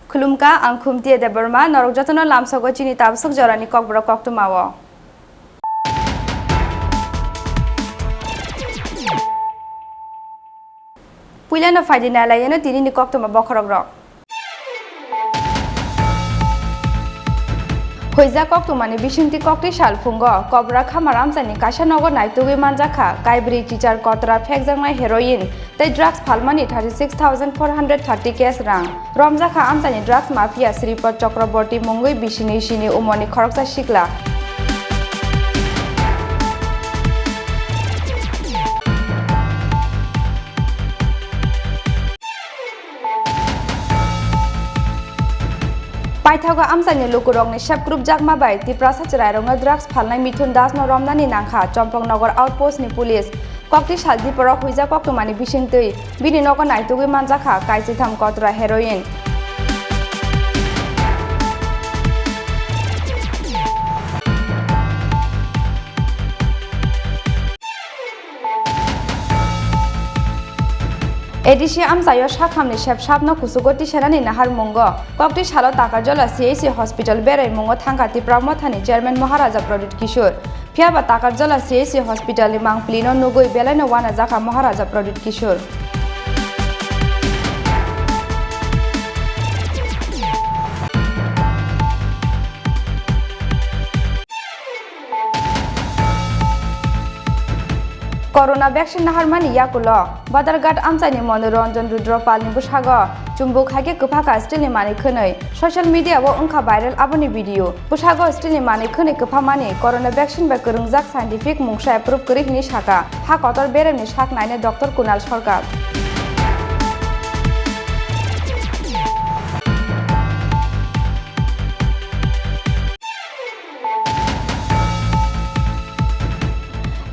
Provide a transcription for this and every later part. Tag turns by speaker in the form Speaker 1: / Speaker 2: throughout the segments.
Speaker 1: खुलुमका आं खुमती देबरमा नरक जतन लामसगो चिनी ताबसक जरानि ककब्र कक्तुमाव पुइलानो फाइदिनालायनो तिनिनि कक्तुमा बखरग्र होइजा कक्तुमानि बिसिंति कक्ति सालफुंगो कब्रा खामारामसानि काशानगर नायतुगै मानजाखा काइब्रि टीचार कतरा फेकजांनाय हेरोइन तै ड्राग्स फालमानि 36,430 केस रां रमजाखा आमसानि ड्राग्स माफिया श्रीपद चक्रवर्ती मुंगै बिसिनि उमनि खरकसा सिकला पाइथागा आमसानि लुकुरंनि सब ग्रुप जागमा बाय त्रिपुरा सचरायरंग ड्राग्स फालनाय मिथुन दास न रमनानि नांखा चम्पकनगर आउटपोस्टनि पुलिस कक्ति सालदिपरा हुइजा कक्तुमानि बिसिंतै बिनि नगर नायतुगै मानजाखा काइसिथाम कतरा हेरोइन एडिशि आमसायो साखामनि सेबसाबनो कुसुगति सेनानि नाहार मुंगो कक्ति सालो ताकारजला सीएससी हॉस्पिटल बेराय मुंगो थांगा त्रिपुरा मथानि चेयरमैन महाराजा प्रदीप किशोर फियाबा ताकारजला सीएससी हॉस्पिटल नि मांगप्लिनो नुगै बेलायनो वाना जाखा महाराजा प्रदीप किशोर कोरोना वैक्सीन नाहारमानि याकुलो बादारघाट आमसानि मनोरंजन रुद्रपालनि बुसागो चुम्बुक हागे कफाका स्टिलनि मानि खनै सोशल मीडिया वो उनखा भाइरल आबनि वीडियो बुसागो स्टिलनि मानि खनै कफामानि कोरोना वैक्सीन बा करंजाक साइंटिफिक मुंसा एप्रूव करि हिनि साका हा कतर बेरेमनि साक नायने डॉक्टर कुणाल सरकार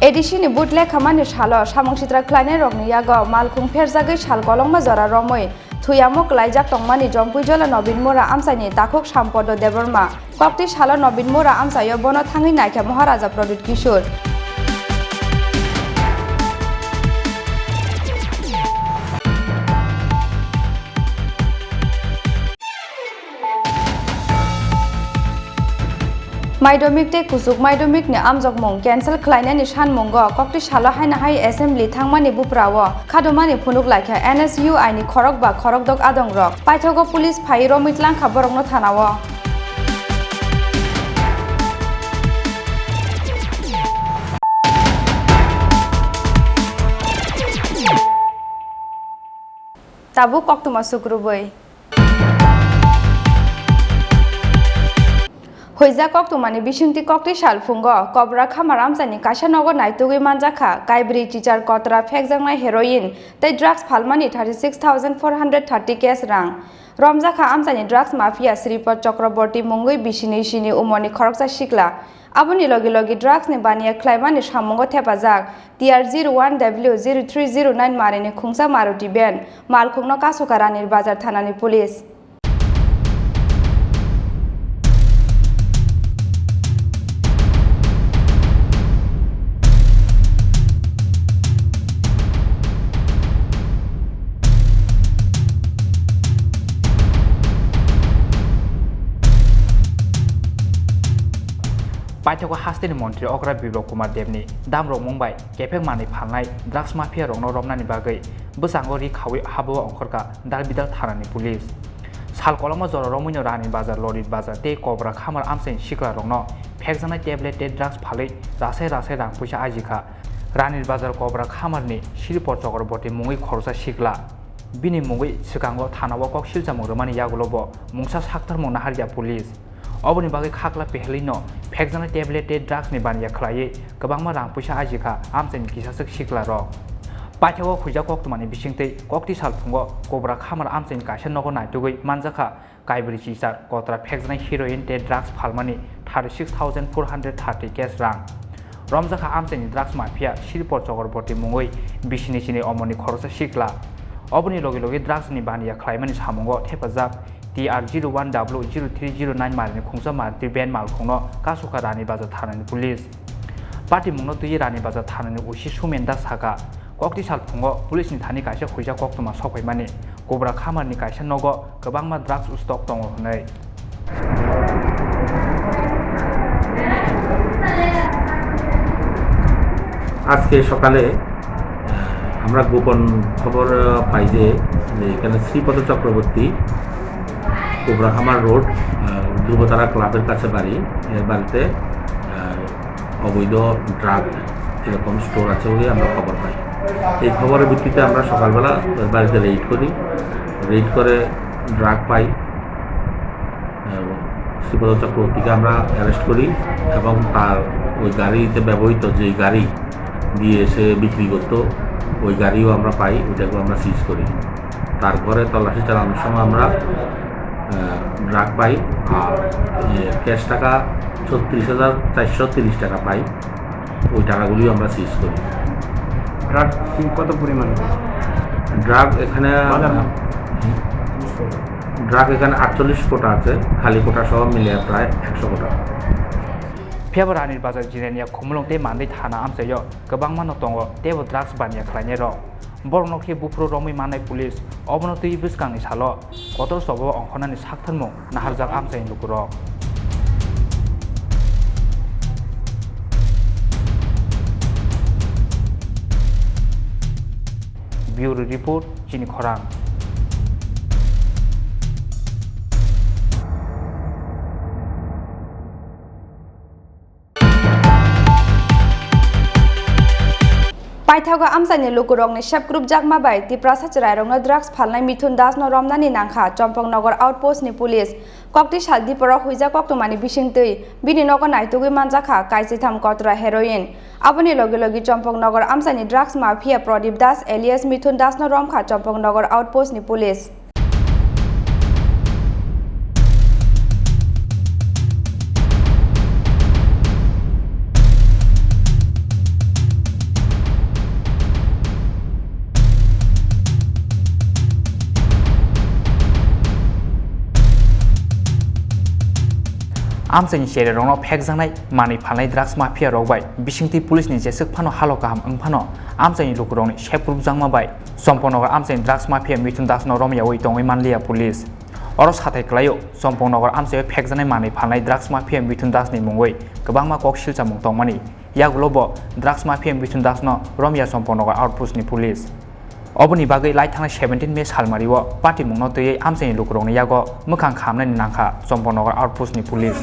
Speaker 1: एडिशि बुटले खामानि सालो सामंसित्रा क्लाइने रगनि यागो मालखुं फेरजागै साल कलंमा जरा रमै थुयामुक लाइजाक टंमानि जंपुइजला नवीन मुरा आमसानि दाखुक साम्पद देबरमा कक्ति सालो नवीन मुरा आमसायो बनो थाङै नायखा महाराजा प्रदीप किशोर माइडमिक ते कुसुक माइडमिक ने आमजक मुंग कैंसल खालायनायनि सान मुंगो कक्ति सालो हायना हाय एसेम्बली थांमानि बुप्रावो खादुमानि फुनुक लायखा एनएसयूआई नि खरक बा खरक दक आदं रक पाइथगो पुलिस फाइरो मितलां खाबरंनो थानावो ताबु कक्तुमा सुक्रुबै होइजा कक्तुमानि बिसिंति कक्ति सालफुंगो कब्रा खामारामसानि काशानगर नायतुगै मानजाखा काइब्रि टीचार कतरा फेकजांनाय हेरोइन तै ड्राग्स फालमानि 36,430 केस रां रमजाखा आमसानि ड्राग्स माफिया श्रीपद चक्रवर्ती मुंगै बिसिनि उमनि खरकसा सिकला आबुनि लगे लगे ड्राग्स ने बानिया क्लाइमानि सामुंगो थेफाजाक TR01W0309 मारिनि खुंसा मारुति बेन मालखुंनो कासुकारानि बाजार थानानि पुलिस
Speaker 2: पाइथगो हास्तिनि मंत्री अग्रा बिप्लब कुमार देवनि दामरक मुंबाइ केफेक मानि फालनाय ड्राग्स माफिया रंनो रमनानि बागै बसांगो रि खावै हाबो अंखरका दाल बिदाल थानानि पुलिस हाल कलमा जर रमुनो रानी बाजार लरित बाजार ते कब्रा खामार आमसेन शिकला रंगनो फेकजानाय टेब्लेट ते ड्राग्स फालै रासे रां पैसा आजिखा रानी बाजार कब्रा खामारनि शिलपर चगर बटे मुङै खरसा शिकला बिनि मुङै सिगाङाव थानाव कक सिलजामरमानि यागुलबो मुंसा साक्तार मना हारिया पुलिस अबनि बागै खाखला पेहलिनो फेकजानाय टेब्लेट ते ड्राग्स नि बानिया खलायै गोबांमा रां पैसा आजिखा आमसेन किसासक शिकला र पाथेव खुजा कक्तमानि बिसिंतै कक्ति सालफुंगो कब्रा खामार आमसेन कायसा नगो नायतुगै मानजाखा काइब्रि चिसार कत्रा फेकजानाय हेरोइन ते ड्राग्स फालमानि 36,430 केस रां रमजाखा आमसेन ड्राग्स माफिया शिलपर चगरबर्ती मुङै बिसिनि सिनि अमनि खरसा शिकला अबनि लगे लगे ड्राग्स नि बानिया खलायमानि सामुंगो हेफाजाब TR01W0309 मारिनि खुंसा मारति बेन मालखुंनो कासुका रानी बाजार थानानि पुलिस पार्टी मुंनो तुई रानी बाजार थानानि उसी सुमेन्दा साका कक्ति सालफुंगो पुलिसनि थानि कायसा खुजा कक्तमा सफायमानि कब्रा खामारनि कायसा नगो गोबांमा ड्राग्स स्टक दङ हनै
Speaker 3: আজকে সকালে আমরা গোপন খবর পাই যে এখানে শ্রীপদ চক্রবর্তী কোবরাখামার রোড ধ্রুবতারা ক্লাবের কাছে বাড়ি এর বাড়িতে অবৈধ ড্রাগ এরকম স্টোর আছে বলে আমরা খবর পাই এই খবরের ভিত্তিতে আমরা সকালবেলা বাড়িতে রেড করি রেড করে ড্রাগ পাই শ্রীপদ চক্রবর্তীকে আমরা অ্যারেস্ট করি এবং তার ওই গাড়িতে ব্যবহৃত যে গাড়ি দিয়ে এসে বিক্রি করতো ওই গাড়িও আমরা পাই ওইটাকেও আমরা সিজ করি তারপরে তল্লাশি চালানোর সময় আমরা ড্রাগ পাই আর ক্যাশ টাকা 36,430 টাকা পাই ওই টাকাগুলিও আমরা সিজ করি
Speaker 4: ড্রাগ কত পরিমাণ
Speaker 3: ড্রাগ এখানে 48 কোটা আছে খালি কোটা সহ মিলে প্রায় 100 কোটা
Speaker 2: फेब रानी बाजार जिनेनिया खुमलंते मानदै थाना आमसायो गोबांमा नतंगो तेबो ड्राग्स बानिया खलायनाय र बरनखि बुफ्रो रमै मानाय पुलिस अबनतै बिसकांनि सालो कतर सबो अंखनानि साक्थारमु नाहारजाक आमसाय लुकुर ब्यूरो रिपोर्ट चिनी खरां
Speaker 1: पाइथागो आमसानि लुकुरंनि सब ग्रुप जागमा बाय त्रिपुरा साचरायरंनो ड्राग्स फालनाय मिथुन दास न रमनानि नांखा चम्पकनगर आउटपोस्टनि पुलिस कक्ति सालदिपरा हुइजा कक्तमानि बिसिंतै बिनि नगर नायतुगै मानजाखा काइसिथाम कत्रा हेरोइन आबनि लगे लगे चम्पकनगर आमसानि ड्राग्स माफिया प्रदीप दास एलियास मिथुन दास न रमखा चम्पकनगर आउटपोस्टनि पुलिस
Speaker 2: आमसानि शेरे रंनो फेकजानाय मानि फालनाय ड्राग्स माफिया रगबाय बिसिंति पुलिसनि जेसक फानो हालो गाहाम ओंफानो आमसानि लुकुरंनि शेप्रुप जांमाबाय सम्पनगर आमसानि ड्राग्स माफिया मिथुन दास न रमया ओइ दङै मानलिया पुलिस अर साथाय क्लायो सम्पनगर आमसाय फेकजानाय मानि फालनाय ड्राग्स माफिया मिथुन दासनि मुङै गोबांमा कक सिलचा मुं दंमानि यागुलबो ड्राग्स माफिया मिथुन दास न रमया सम्पनगर आउटपोस्टनि पुलिस अबनि बागै लाइट थांनाय 17 मे सालमारिव पार्टी मुंनो तयै आमसानि लुकुरंनि यागो मोखां खामनायनि नांखा सम्पनगर आउटपोस्टनि police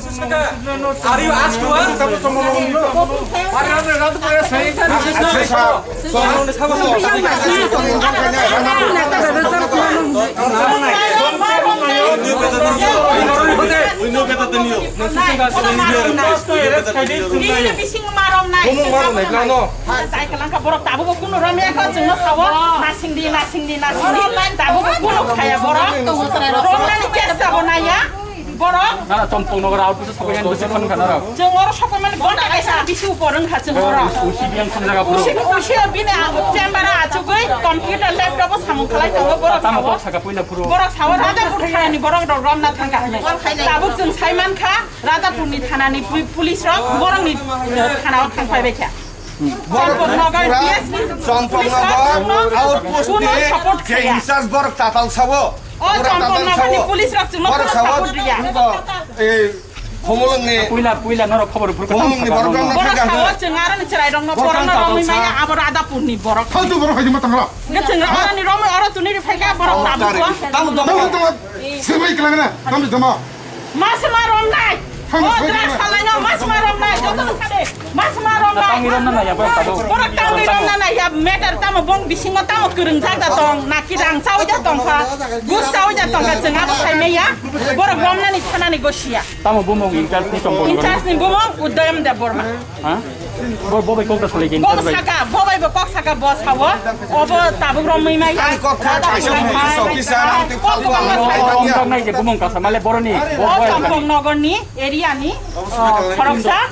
Speaker 5: Nasingdi tabu kuno kaya borok romnani kesa bonaya borok
Speaker 4: na Chomponogor outpost sabayan besikon kana ra
Speaker 5: jengor sokoman gona kaisa bisu poreng kha jengor
Speaker 4: usi biang samjaga puro
Speaker 5: usi bine chambara achugoi computer laptop samung khalai tango borok
Speaker 4: tamo saka puina puro
Speaker 5: borok sawa rada pur thanani borok romna thangka tabu jeng saiman kha rada purni thanani police rok borok ni thanao thangpai bekha
Speaker 6: Chomponogor outpost ke hisas borok tatal sawo
Speaker 5: Chomponogor police rok jeng support dia
Speaker 6: Homolong ni
Speaker 4: puila noro khobor pur
Speaker 6: homolong ni borok
Speaker 5: borok sawa jengaran cerai dong no borok no romi maya abor ada purni borok
Speaker 6: Haju borok haji matang ra
Speaker 5: Ngejengar orang ni romi orang tu ni feka borok tabu
Speaker 6: Siapa iklan na? Kami dama.
Speaker 5: Mas marom nai. Oh, drugs halanya mas marom nai. Jodoh sade. Mas marom nai.
Speaker 4: Tangiran na ya, Pak.
Speaker 5: Borak tangiran na ya meter tama bong bisingo tama kereng jaga tong nakirang saw ja tong pa. Gus saw ja tong ka jenga ba sai meya. Borak bom na ni thana ni gosia.
Speaker 4: Tamo bumong inkas ni tombol.
Speaker 5: Intas ni bumong udayam de borma.
Speaker 4: Ha? Bobai kok tas lagi.
Speaker 5: Bos saka, bobai ba kok saka bos hawa. Obo tabu romai mai.
Speaker 6: Ang kok ka kaisa mo bisa ang te faltu ang
Speaker 4: Om tak nai je bumong kasa male boroni.
Speaker 5: Oh, Champong Nagar ni area ni Khorangsa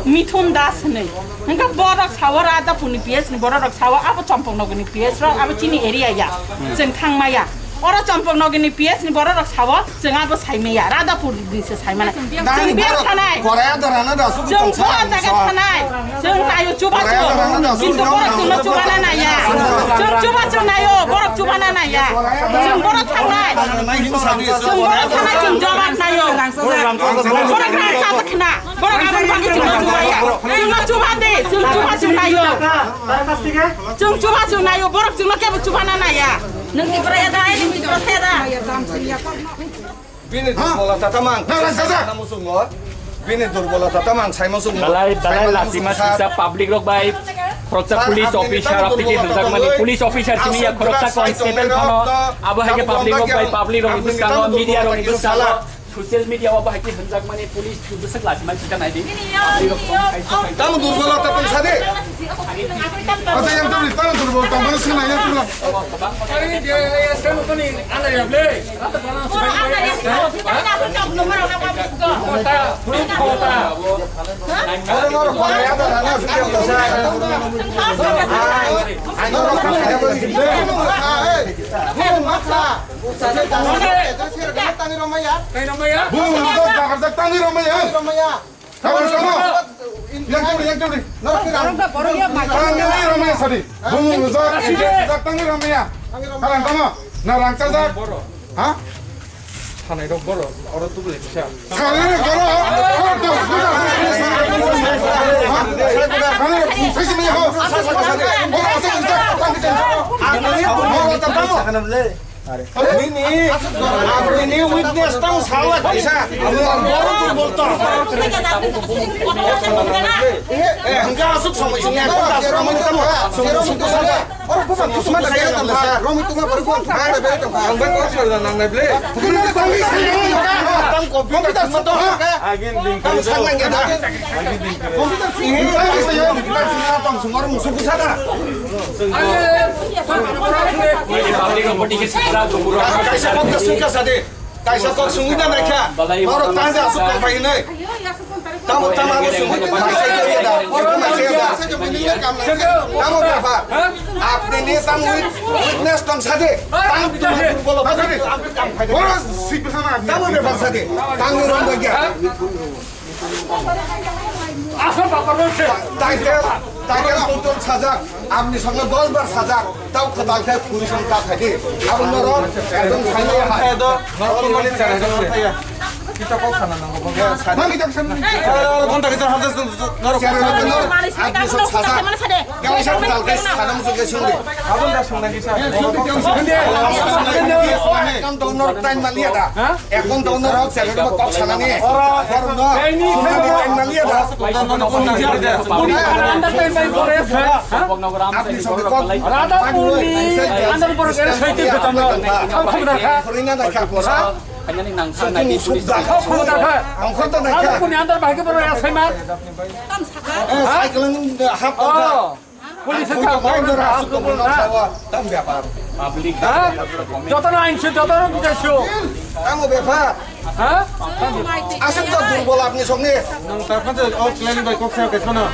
Speaker 5: Mithun Das ni. Hingga borak sawa rada puni PS ni borak sawa apa Champong Nagar ni PS ro apa Chini area ya. Jeng Thangmaya. Ora Champong Nagar ni PS ni borak sawa jeng apa Saimaya rada puni ni se Saimana. Jeng biar thanai.
Speaker 6: Korea darana da su
Speaker 5: Jeng borak dagat thanai. Jeng ayo coba coba. Pintu borak cuma coba na ya. Jeng coba coba nayo borak coba na ya. Jeng borak thanai. Jeng borak thanai jeng jawab nayo. Borak na satu kena. Borak abang bagi jeng coba ya. Jeng coba deh. Jeng coba coba nayo. Jeng coba coba nayo. Borak jeng ke coba na ya. Nanti beraya dah ini beraya dah.
Speaker 6: Bini durbola tatamang. Kamu sungguh. Bini durbola tatamang. Saya mau sungguh.
Speaker 4: Balai lasima sisa public rok bai. Khoroksa police officer apni ke hanjak mani police officer sini ya khoroksa constable khano abo hake public rok bai public rok ibus kano media rok ibus kano social media abo hake hanjak mani police ibus lasima sita nai di
Speaker 6: Kamu durbola tatang sade. Ada yang tulis tangan durbola tangan sini nanya tulis. Ini witness tang salah bisa. Enggak masuk sama isinya. Romi itu mah. Sungguh saja. Orang bukan cuma saya kan lah. Romi itu mah perempuan. Ada beda. Ang betul sudah nang neble. Kita tangi tang kopi kita sentuh. Agin dingkal. Sangat enggak ada. Komputer ini saya kita tang sungguh musuh saja. Kaisa kok kesungka sade. Kaisa kok sungguhnya mereka. Baru tanda asuk apa ini. Kamu tamu sungguh kaisa itu ada. Orang masih ada. Kamu berapa? Apni ini tamu witness tang sade. Tamu tu bolo sade. Orang sih bersama. Kamu berapa sade? Tamu orang bagian. Asal bapak rose. Tiger total sajak. আপনি সঙ্গে 10 বার সাজাক তাও কালকে police সংখ্যা থাকে আপনার একদম সামনে হাতে দাও নরমালি 4000 টাকা kita kok sana nang kok ya sana kita sana kontak kita harus naro আপনি সব সাজা কেউ সব কালকে sana মুসুক শুনবে আপন দা শুননা কি স্যার এখন তো নর টাইম মালিয়া দা এখন তো নর চ্যানেল কত সানা নে করুন না টাইম মালিয়া দা আপনি সব রাধা পুলিশ আন্দর পর করে সইতে বেতন খবর রাখা হরিনা দেখা পড়া
Speaker 4: hanya ning nang sana di
Speaker 6: police দেখা অঙ্ক তো দেখা
Speaker 4: punya antar bagi bro ya saya mat
Speaker 6: cycling half কথা পুলিশ কা মাইন্ড রাখা তো না সাওয়া দাম ব্যাপার
Speaker 4: public যত না আইনছে যত না বুঝাইছো
Speaker 6: কামো ব্যাপার
Speaker 4: হ্যাঁ
Speaker 6: আসলে তো দুর্বল আপনি সঙ্গে
Speaker 7: তারপর যে আউটলাইন বাই কক্সা কেছো না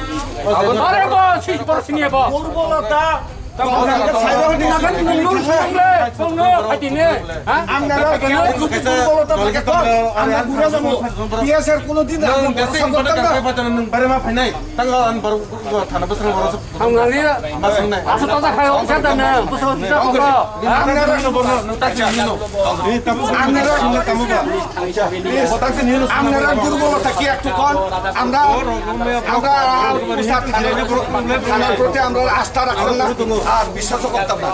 Speaker 4: আরে বো সিস বড় সিনিয়ে বো
Speaker 6: দুর্বলতা দুর্বলতা কি একটু কম আমরা আস্থা রাখলাম না আর বিশ্বাসও করতাম না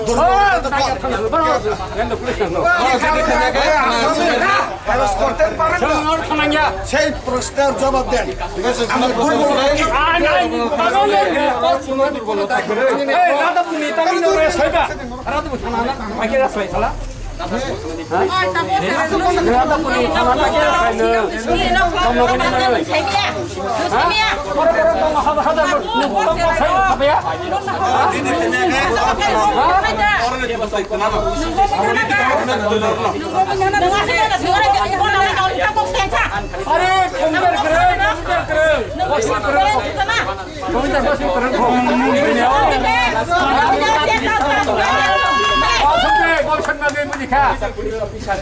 Speaker 6: দুর্বল করতে পারেন না সেই প্রশ্নের জবাব দেন আমার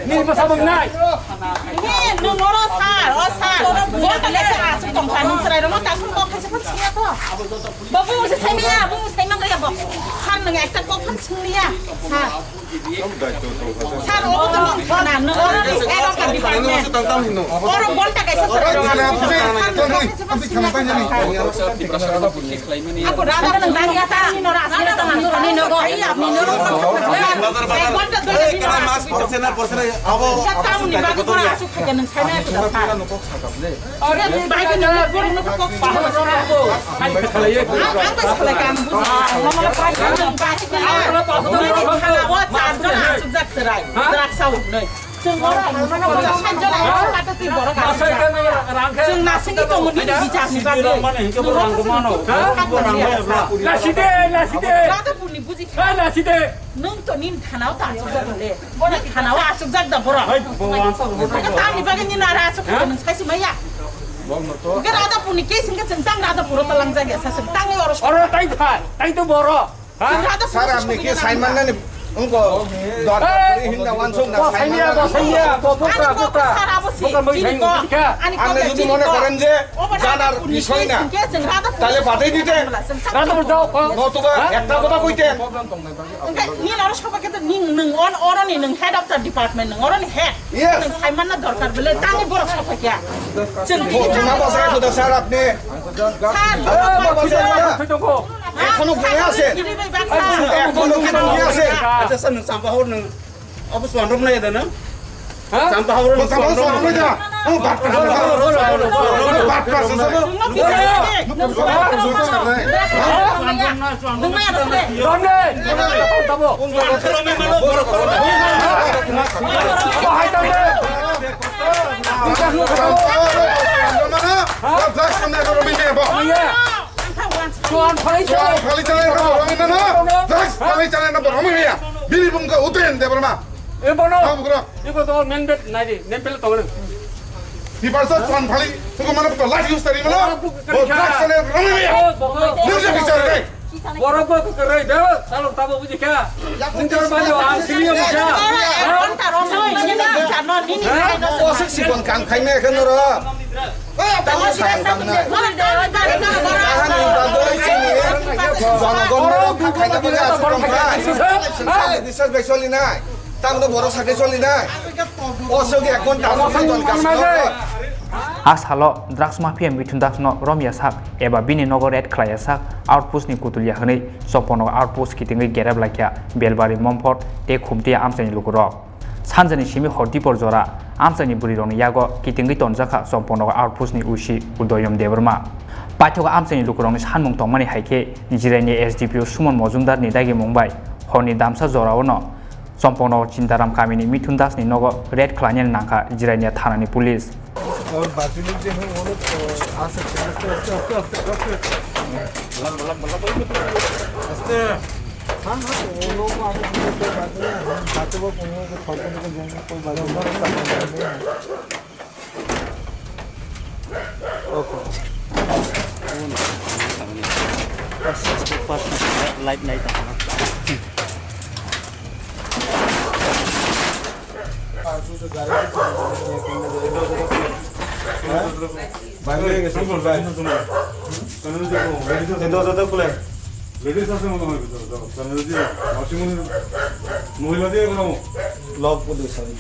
Speaker 4: Ni pasabang nai.
Speaker 5: Nung oro sa. Buat tak saya asuk tong kanung serai rumah tak kok kasih pun sia to. Babu mesti saya mia, babu saya mang kaya bok. Kan nang ekta kok kan sia. Sa. Sa ro to na nung oro ni ero ka di bawah. Oro bon tak kasih serai rumah. Aku dah ada nang tanya ta ni nora asli to mandur ni nogo iya ni noro.
Speaker 6: mas porcena abo
Speaker 5: kamu ni bagi pura asuk kaya nang saya tu dah. Orang ni bagi nang pura nak kok paham aku. Apa sekolah kamu? Ngomong apa yang bagi nang kalau awak tak jangan asuk zak serai. Zak sawut ni. Semua orang mana orang saja lah kata tiba orang kata. Jeng nasi ni kamu ni bijak ni bagi. Orang kemana? Nasi deh. Kata pun ni buji.
Speaker 4: Nasi deh.
Speaker 5: Nung to nin thanau ta asuk zak le. Bona thanau asuk zak dah bora. Kata ni bagi ni nara asuk nung sai semaya. Bukan ada pun ni kes ingin centang ada pura telang jaga. Saya centang ni orang.
Speaker 4: Orang tai tu boro.
Speaker 6: Sarap ni kes Simon ni Unko, dorang hinda wansung na
Speaker 4: saya buka. Bukan begini kok.
Speaker 6: Anda jadi mana keren je? Janar বিষয় না। তাহলে বাতাই দিতেন।
Speaker 4: Rata berjauh kok.
Speaker 6: নতুবা একটা কথা কইতেন।
Speaker 5: Ni orang siapa kita ni orang ni head of the department orang ni head. Nung Simon na dorkar bela tangi borok siapa kia.
Speaker 6: Cuma বসে খুদা স্যার আপনি। স্যার বসে
Speaker 4: Tunggu.
Speaker 6: এখনো ঘুরে আছে। এখনো ঘুরে আছে।
Speaker 7: Ada seneng sampah orang apa suan rom na ada na? Sampah orang
Speaker 6: Sampah suan rom na. Oh, bapak.
Speaker 4: Tuan paling
Speaker 6: Bili bunga utuin deh berma.
Speaker 4: Ibu tu nempel nadi, nempel tu orang.
Speaker 6: Di pasar tuan paling, tunggu mana betul lagi ustaz ini mana? Oh, tak sana ramai ya. Dia bicara deh.
Speaker 4: Borok kok kerai dah, kalau tahu puji kah? Ninggal baju asli yang puja.
Speaker 6: Oh, seksi pun kang kai me kan orang. Tahu sayang kang na. Tahan di bawah sini. Jangan gondor kai na boleh asal kang. Disas besok ini. Tahu tu borok sakit soal ini. Oh, sekian kon tahu tuan kasih.
Speaker 2: Ashalo drugs mafia mitun drugs no romia sak eba bini nogo red klaya sak outpost ni kutulia hne sopono outpost kitingi gerab lakya belbari momfort te khumtia amsani lukuro sanjani simi hordi porjora amsani burironi yago kitingi tonjaka sopono outpost ni ushi udoyom debrma pathoga amsani lukuroni sanmung tongmani haike jirani SDPO sumon mojumdar ni dagi mumbai honi damsa jorawono sopono cintaram kamini mitun drugs ni nogo red klanya nangka jirani thanani police
Speaker 7: और बाकी लोग जो हैं वो लोग आ सकते हैं हाँ वो लोग आगे कोई बात नहीं हम खाते वो उन्होंने को छोड़ के जाएंगे कोई बात नहीं ओके लाइट नहीं था বাইরে গেছে বল ভাই কারণ যে রেডি তো দাদা বলে রেডি আছে মনে হয় দাও কারণ যে মাসিমুনি মহিলা দিয়ে কোনো লক করে সারি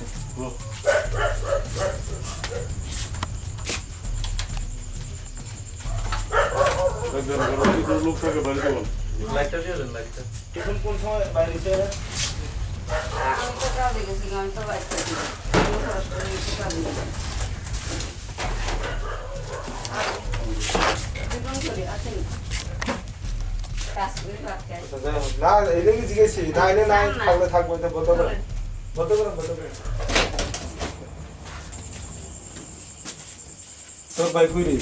Speaker 7: লোক থাকে বাইরে বল লাইটটা দিয়ে দেন লাইটটা টিফিন কোন সময় বাইরে এসে না এলে কি জিজ্ঞেসি না এলে নাই খাওয়া থাকবো এটা বলতে পারে তোর ভাই কইরি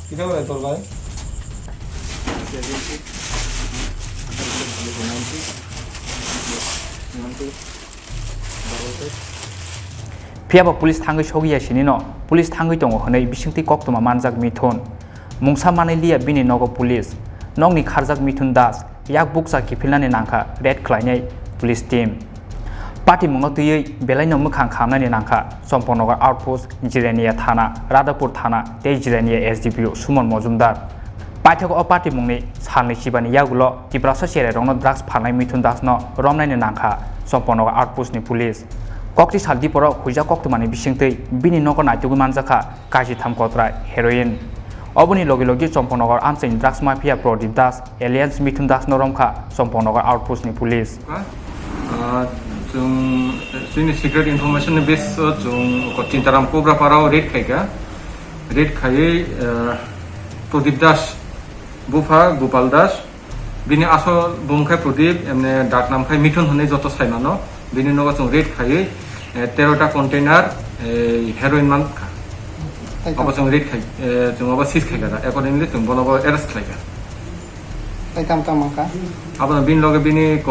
Speaker 7: কিটা বলে তোর ভাই
Speaker 2: Piaba police thangai shogiya sini no police thangai tongo honai bisingti koktoma manjak mithun mungsa manai lia bini nogo police nongni kharjak mithun das yak buksa kipilnani nangkha red khlainai police team party mungno tuyei belaino mukhang khamnani nangkha somponogar outpost jirenia thana radapur thana tei jirenia SDPO sumon mojumdar paithako o party mungni salni sibani yagulo Tripura sere rongno drugs phalnai mithun das no romnaini nangkha somponogar outpost ni police Kokti saldi poro huja koktumani bisingtei bini nogo naitugi manjaka kaji tham kotrai heroin oboni logi logi somponogar amsain drugs mafia Prodip Das alias Mithun Das noromkha somponogar outpost ni police
Speaker 7: जोंनि secret information base जों Tintaram Cobra Parao raid खायै Prodip Das Bufa Gopal Das bini asol bumkhai Prodip emne dak namkhai Mithun honai joto saimano bini nogo जों raid खायै 13টা container heroin মান আবার जों red খাই जों আবার সিজ খাই গা অ্যাকর্ডিংলি जों বলবো অ্যারেস্ট খাই গা
Speaker 8: তাই কাম কাম কা
Speaker 7: আবার বিন লগে বিনি ক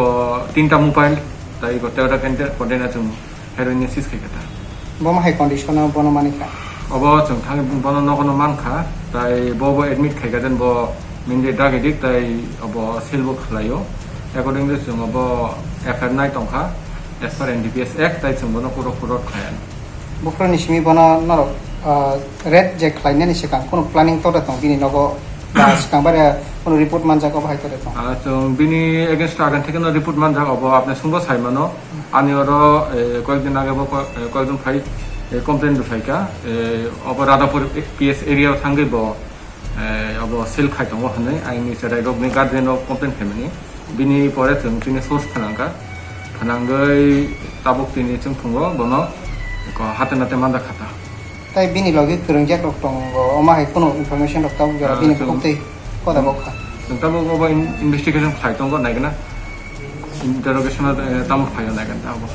Speaker 7: 3টা মোবাইল তাই ক 13টা কন্টেইনার जों হেরোইন সিজ খাই গা
Speaker 8: বম হাই কন্ডিশন বন মানি কা
Speaker 7: আবার जों থাং বন নগন মানখা তাই বব এডমিট খাই গা দেন ব মিনদে ড্রাগ এডিক্ট তাই অব সেলবো খালাयो অ্যাকর্ডিংলি जों অব এফআর নাই টংখা as per NDPS Act তাই जों বন পুরো খায়ান
Speaker 8: বুফরনি সিমি বন নরক রেড যে ক্লাইনানি সিকাং কোন প্ল্যানিং তরে তং বিনি নগো সিকাং বারে কোন রিপোর্ট মানজাক বাহাই তরে তং
Speaker 7: जों बिनि एगेंस्ट आगान থেকে রিপোর্ট মানজাক অব আপনি সুঙ্গ সাইমানো আমি ওর কয়েকদিন আগে কয়েকজন ফাই কমপ্লেন দুফাইকা অব রাধাপুর পিএস এরিয়াও থাঙ্গিব অব সেল খাইতং হনে আইনি সেরাই রগনি গার্ডেন কমপ্লেন ফেমিনি बिनि পরে जों তিনি সোর্স থানাঙ্কা থানাঙ্গই তাবুক তিনি जों ফুঙ্গো বনো হাতে নাতে মান্দা খাতা
Speaker 8: তাই বিনি লগে করংজাক রক তং ওমা হাই কোন ইনফরমেশন রক তং জরা বিনি কোতেই কথা বখা
Speaker 7: जों তাবুক অব ইনভেস্টিগেশন খাইতং নাইগনা ইন্টারোগেশন তামুক ফাইও নাইগনা তাবো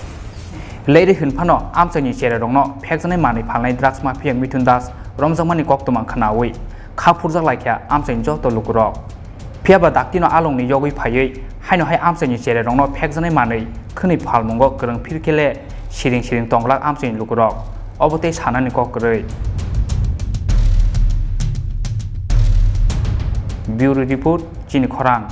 Speaker 2: leiri hunphano amsani chere rongno phekjanai mani phalnai drugs mafia Mithun Das romjangmani koktomang khanawi khapurjak laikya amsani joto lukurok phiaba daktino alongni yogui phaiei haino hai amsani chere rongno phekjanai manei khni phalmungo korang phirkele siring tonglak amsani lukurok obotei sanani kokrei Bureau Report Chini Khorang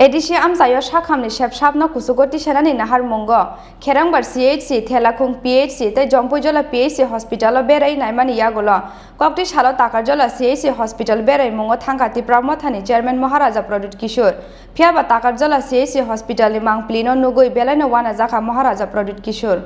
Speaker 1: Edisi amsayo sakhamni sepsapno kusugoti senani nahar mungo Kherangbar CHC Thelakung PHC tei Jompuijola PHC hospital berai naimani yagulo kokti salo takarjola CHC hospital berai mungo thangka Tripura mothani chairman Maharaja Prodip Kishor phiaba takarjola CHC hospital ni mangplino nugui belaino wana jaka Maharaja Prodip Kishor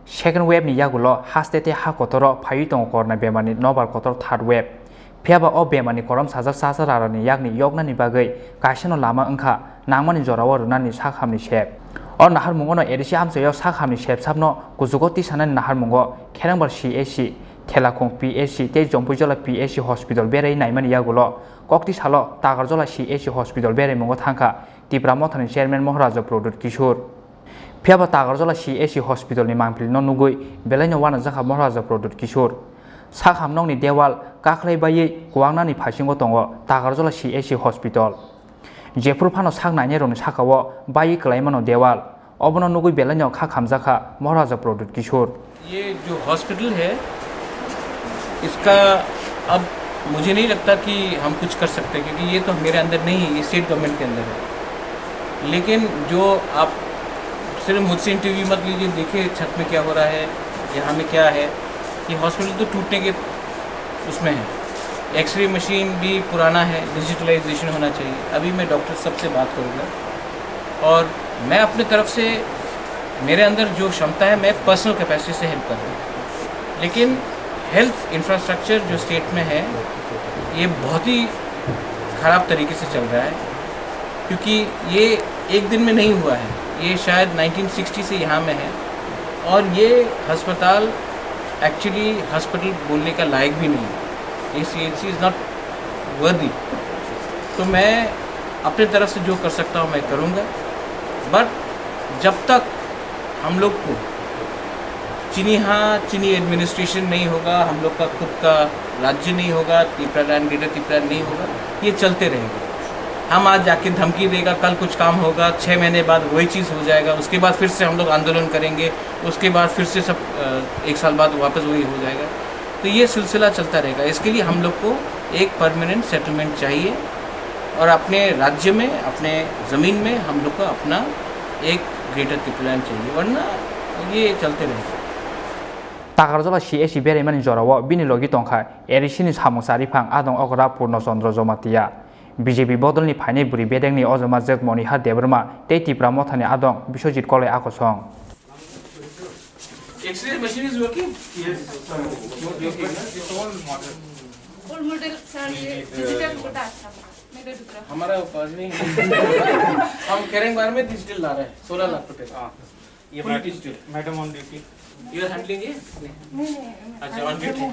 Speaker 2: Second wave ni yagulo hastete ha kotoro phayi tong korna bemani nobar kotor third wave phiaba o bemani koram sajak sasararani yakni yognani bagai kaisano lama angkha nangmani jorawo runani sakhamni shep or nahar mungono edisi amsayo sakhamni shep sabno kujugoti sanani nahar mungo Kherangbar CHC Thelakung PHC tei Jompuijola PHC hospital berai naimani yagulo kokti salo takarjola CHC hospital berai mungo thangka Tripura mothani chairman Maharaja Prodip Kishor phiaba takarjola CHC hospital ni mangpil no nugui belaino wana jaka Maharaja Prodip Kishor sakhamnong ni dewal kaklai baye kuangnani phasingo tongo takarjola CHC hospital जेफुर फानो साक नाइने रंनि साकाओ by क्लाइमानो देवाल अबनो नुगुई बेलानियाव खा खामजाखा महाराजा product किशोर।
Speaker 9: ये जो hospital है इसका अब मुझे नहीं लगता कि हम कुछ कर सकते क्योंकि ये तो मेरे अंदर नहीं है, ये स्टेट गवर्नमेंट के अंदर है। लेकिन जो आप सिर्फ मुझसे इंटरव्यू मत लीजिए, देखिए छत में क्या हो रहा है, यहाँ में क्या है। ये हॉस्पिटल तो टूटने के उसमें है। एक्सरे मशीन भी पुराना है, डिजिटलाइजेशन होना चाहिए। अभी मैं डॉक्टर सब से बात करूँगा और मैं अपने तरफ से मेरे अंदर जो क्षमता है मैं पर्सनल कैपेसिटी से हेल्प कर रहा हूँ। लेकिन हेल्थ इंफ्रास्ट्रक्चर जो स्टेट में है ये बहुत ही ख़राब तरीके से चल रहा है क्योंकि ये एक दिन में नहीं हुआ है, ये शायद 1960 से यहाँ में है और ये अस्पताल एक्चुअली हॉस्पिटल बोलने का लायक भी नहीं है। ये CHC इज़ नॉट वर्दी। तो मैं अपने तरफ से जो कर सकता हूँ मैं करूँगा, बट जब तक हम लोग को चीनी एडमिनिस्ट्रेशन नहीं होगा, हम लोग का खुद का राज्य नहीं होगा, त्रिपुरा लैंड ग्रेटर त्रिपुरा नहीं होगा, ये चलते रहेगा। हम आज जाके धमकी देगा, कल कुछ काम होगा, 6 महीने बाद वही चीज़ हो जाएगा, उसके बाद फिर से हम लोग आंदोलन करेंगे, उसके बाद फिर से सब 1 साल बाद वापस वही हो जाएगा। तो ये सिलसिला चलता रहेगा। इसके लिए हम लोग को एक परमानेंट सेटलमेंट चाहिए और अपने राज्य में, अपने ज़मीन में हम लोग को अपना एक ग्रेटर त्रिपुरा लैंड चाहिए, वरना ये चलते रहेगा।
Speaker 2: ताकारजला CHC बेरेमानि जराव बिनि लगी तंखा एरिसिनि सामुसारि फां आदं अगरा पूर्णचंद्र जमातिया BJP बदलनि फाइने बुरि बेदेंनि अजमा जगमनिहा देबरमा ते तिप्रा मथानि आदं बिश्वजित कले आकसं।
Speaker 9: X-ray machine is working?
Speaker 7: Yes.
Speaker 5: All model digital product
Speaker 9: हमारा पास नहीं है। हम कैरेंग बार में डिजिटल ला रहे हैं 16 लाख रुपए का। ये full digital.
Speaker 7: Madam on duty.
Speaker 9: You are handling ये? नहीं। अच्छा ऑन ड्यूटी।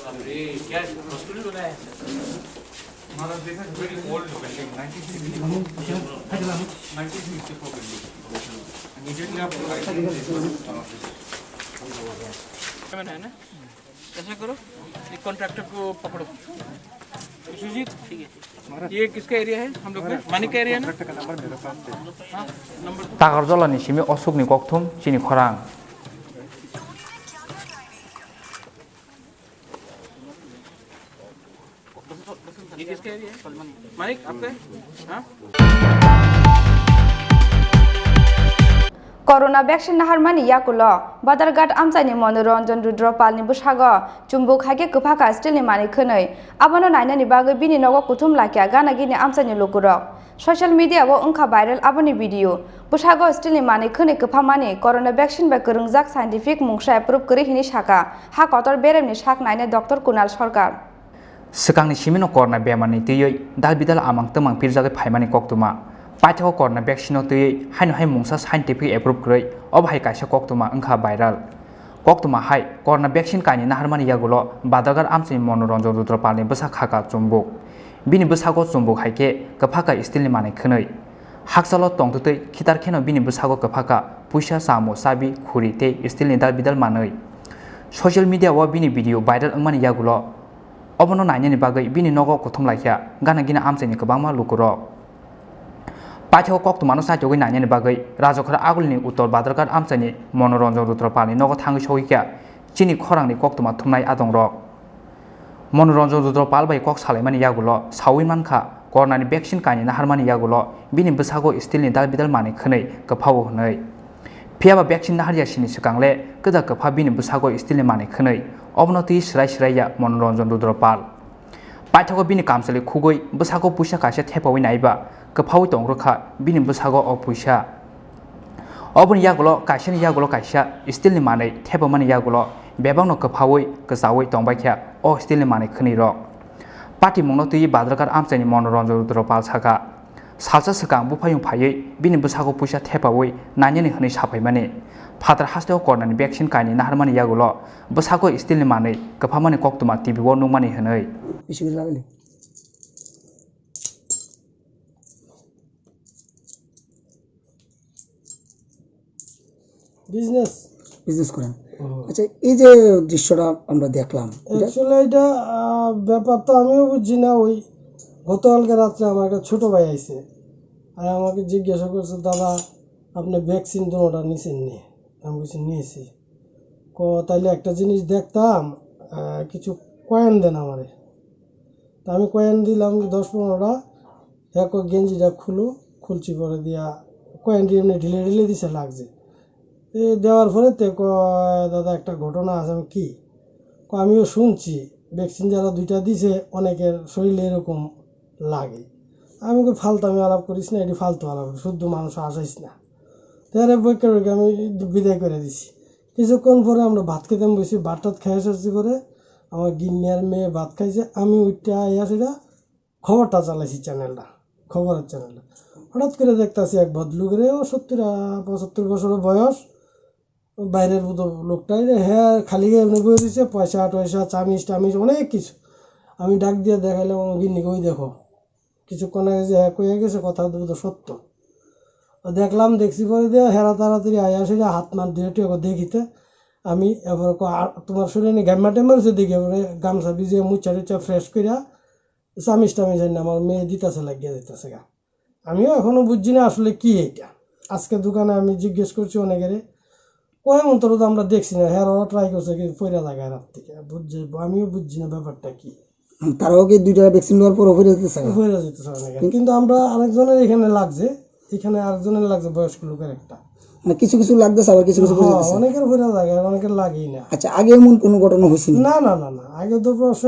Speaker 9: अरे क्या हॉस्पिटल बना है?
Speaker 7: हमारा देखा very old building 1964 building. Immediately आप
Speaker 9: है ना? ऐसा करो, एक कॉन्ट्रैक्टर को पकड़ो। सुजीत, ठीक है। ये किसका एरिया है? हम लोग का मानिक का एरिया ना?
Speaker 7: कॉन्ट्रैक्टर का नंबर मेरे पास है।
Speaker 9: हाँ, नंबर।
Speaker 2: ताकारजलानि सिमी अशोकनि कक्थुम चिनी खरांग।
Speaker 9: ये किसका एरिया है? मानिक आपका है? हाँ?
Speaker 1: कोरोना वैक्सीन नाहारमानि याकुलो बादारघाट आमचानि मनोरंजन रुद्रपालनि बुसागो चुम्बुक हागे कफाका स्टिलनि मानि खोनै आबानो नायनानि बागै बिनि नगो कुथुम लाखिया गानागिनि आमचानि लुकुरक सोशल मीडिया वो उनखा भाइरल आबानि वीडियो बुसागो स्टिलनि मानि खोनै कफामानि कोरोना वैक्सीन बा गोरोंजाक साइंटिफिक मुंसा एप्रुव करि हिनि साका हा कतर बेरेमनि साक नायनाय डॉक्टर कुणाल सरकार
Speaker 2: सिगांनि सिमिनो कोरोना बेमारनि तैयै दाल बिदाल आमां तमां फिरजागै फाइमानि कक्तुमा पाइथाव कोरोना वैक्सीनो तैयै हाइन हाय मुंसा साइंटिफिक एप्रुव करै अबहाय कायसा कक्तुमा ओंखा भाइरल कक्तुमा हाय कोरोना वैक्सीन कायनि नाहारमानि यागुलो बादागार आमचनि मनोरंजन रुद्रपालनि बसा खाका चुम्बुक बिनि बसागो चुम्बुक हायके कफाका स्टिलनि माने खोनै हाकसालो तंगतुतै खितार खेनो बिनि बसागो कफाका पुइसा सामु साबि खुरि ते स्टिलनि दाल बिदाल मानै सोशल मीडिया वो बिनि वीडियो भाइरल ओंमानि यागुलो अबनो नायनानि बागै बिनि नगो कुथुम लाखिया गानागिना आमचनि गोबांमा लुकुरो पाइथाव कक्तुमानो साइथोगै नायनानि बागै राजखरा आगुलनि उत्तर बादारघाट आमचनि मनोरंजन रुद्रपालनि नगो थांगै सौहैखिया चिनि खरांनि कक्तुमा थुमनाय आदं रक मनोरंजन रुद्रपाल बै कक सालायमानि यागुलो सावै मानखा कोरोनानि वैक्सीन कायनि नाहारमानि यागुलो बिनि बसागो स्टिलनि दाल बिदाल मानि खोनै गोफावो हनै फियाबा वैक्सीन नाहारिया सिनि सिगांले गोदा गोफा बिनि बसागो स्टिलनि मानि खोनै अबनति स्राय स्रायया मनोरंजन रुद्रपाल पाइथाव बिनि कामसले खुगै बसागो पुइसा कायसे थेपावै नायबा गोफावै दंग्रोखा बिनि बसागो अ पुइसा अबनि यागुलो कायसेनि यागुलो कायसा स्टिलनि मानै थेपामानि यागुलो बेबांनो गोफावै गोजावै दंबायख्या अ स्टिलनि मानै खोनै रक पार्टी मुंनो तैयै बादारघाट आमचनि मनोरंजन रुद्रपाल साका सालसा सिगां बुफायुं फायै बिनि बसागो पुइसा थेपावै नायनानि हनै साफायमानि फादार हास्टेव कोरोनानि वैक्सीन कायनि नाहारमानि यागुलो बसागो स्टिलनि मानै गोफामानि कक्तुमा टिभिव नुमानि हनै
Speaker 10: बिजनेस करें আচ্ছা এই যে দৃশ্যটা আমরা দেখলাম
Speaker 11: অ্যাকচুয়ালি এটা ব্যাপারটা আমিও বুঝছি না। ওই গতকালকে রাত্রে আমার একটা ছোটো ভাই আইছে আর আমাকে জিজ্ঞাসা করছে, দাদা আপনি ভ্যাকসিন দুটোটা নিছেন নি? আমি বলছি নিয়েছি। তাইলে একটা জিনিস দেখতাম, কিছু কয়েন দেন আমারে। তা আমি কয়েন দিলাম 10-15টা। এক গেঞ্জিটা খুলছি পরে দিয়া কয়েন দিয়ে এমনি ঢিলে ঢিলে দিছে, লাগছে। দেওয়ার পরে দাদা একটা ঘটনা আছে। আমি কি আমিও শুনছি ভ্যাকসিন যারা 2টা দিছে অনেকের শরীরে এরকম লাগে। আমি ফালতু আমি আলাপ করিস না, এটি ফালতু আলাপ, শুদ্ধ মানুষ আসাইস না। তাহলে বইকে আমি বিদায় করে দিছি। কিছুক্ষণ পরে আমরা ভাত খেতে বসি, ভাত টাত খেয়ে এসেছি করে আমার গিন্নিয়ার মেয়ে ভাত খাইছে। আমি ওইটা আইয়া সেটা খবরটা চালাইছি, খবরের চ্যানেলটা। হঠাৎ করে দেখতেছি এক ভদ্রলোকের 70-75 বছরের বয়স, বাইরের মতো লোকটাই হ্যাঁ খালি এমনি বয়ে দিচ্ছে, পয়সা টয়সা চামিচ টামিচ অনেক কিছু। আমি ডাক দিয়ে দেখাইলাম আমার গিন্নিকে, ওই দেখো কিছুক্ষণ আগে যে হ্যাঁ কয়ে গেছে কথা সত্য। দেখছি পরে দিয়ে হেরা তাড়াতাড়ি আয়া সেটা হাত মার দিয়ে দেখিতে আমি এবার তোমার শরীরে গাম্মা টেম্মার হচ্ছে দেখি, এবারে গামছা ভিজিয়ে মুচা টুচা ফ্রেশ করিয়া চামিচ টামিচ না আমার মেয়ে দিতেছে লাগিয়ে দিতেছে গা। আমিও এখনো বুঝছি না আসলে কি এটা। আজকে দোকানে আমি জিজ্ঞেস করছি অনেকের, অন্তর তো আমরা দেখছি না, হ্যাঁ ওরা ট্রাই করছে কি পয়লা জায়গায় রাত থেকে আমিও বুঝছি না ব্যাপারটা কি।
Speaker 10: তারাও কি 2টা ভ্যাকসিন নেওয়ার পর হয়ে যেতেছে
Speaker 11: অনেকে, কিন্তু আমরা আরেকজনের এখানে লাগছে, এখানে আরেকজনের লাগছে বয়স্ক লোকের একটা,
Speaker 10: কিছু কিছু লাগতেছে আবার কিছু কিছু
Speaker 11: অনেকের পয়লা জায়গায় অনেকের লাগেই না।
Speaker 10: আচ্ছা আগে এমন কোনো ঘটনা হয়েছিল?
Speaker 11: না না না না, আগে তো প্রশ্ন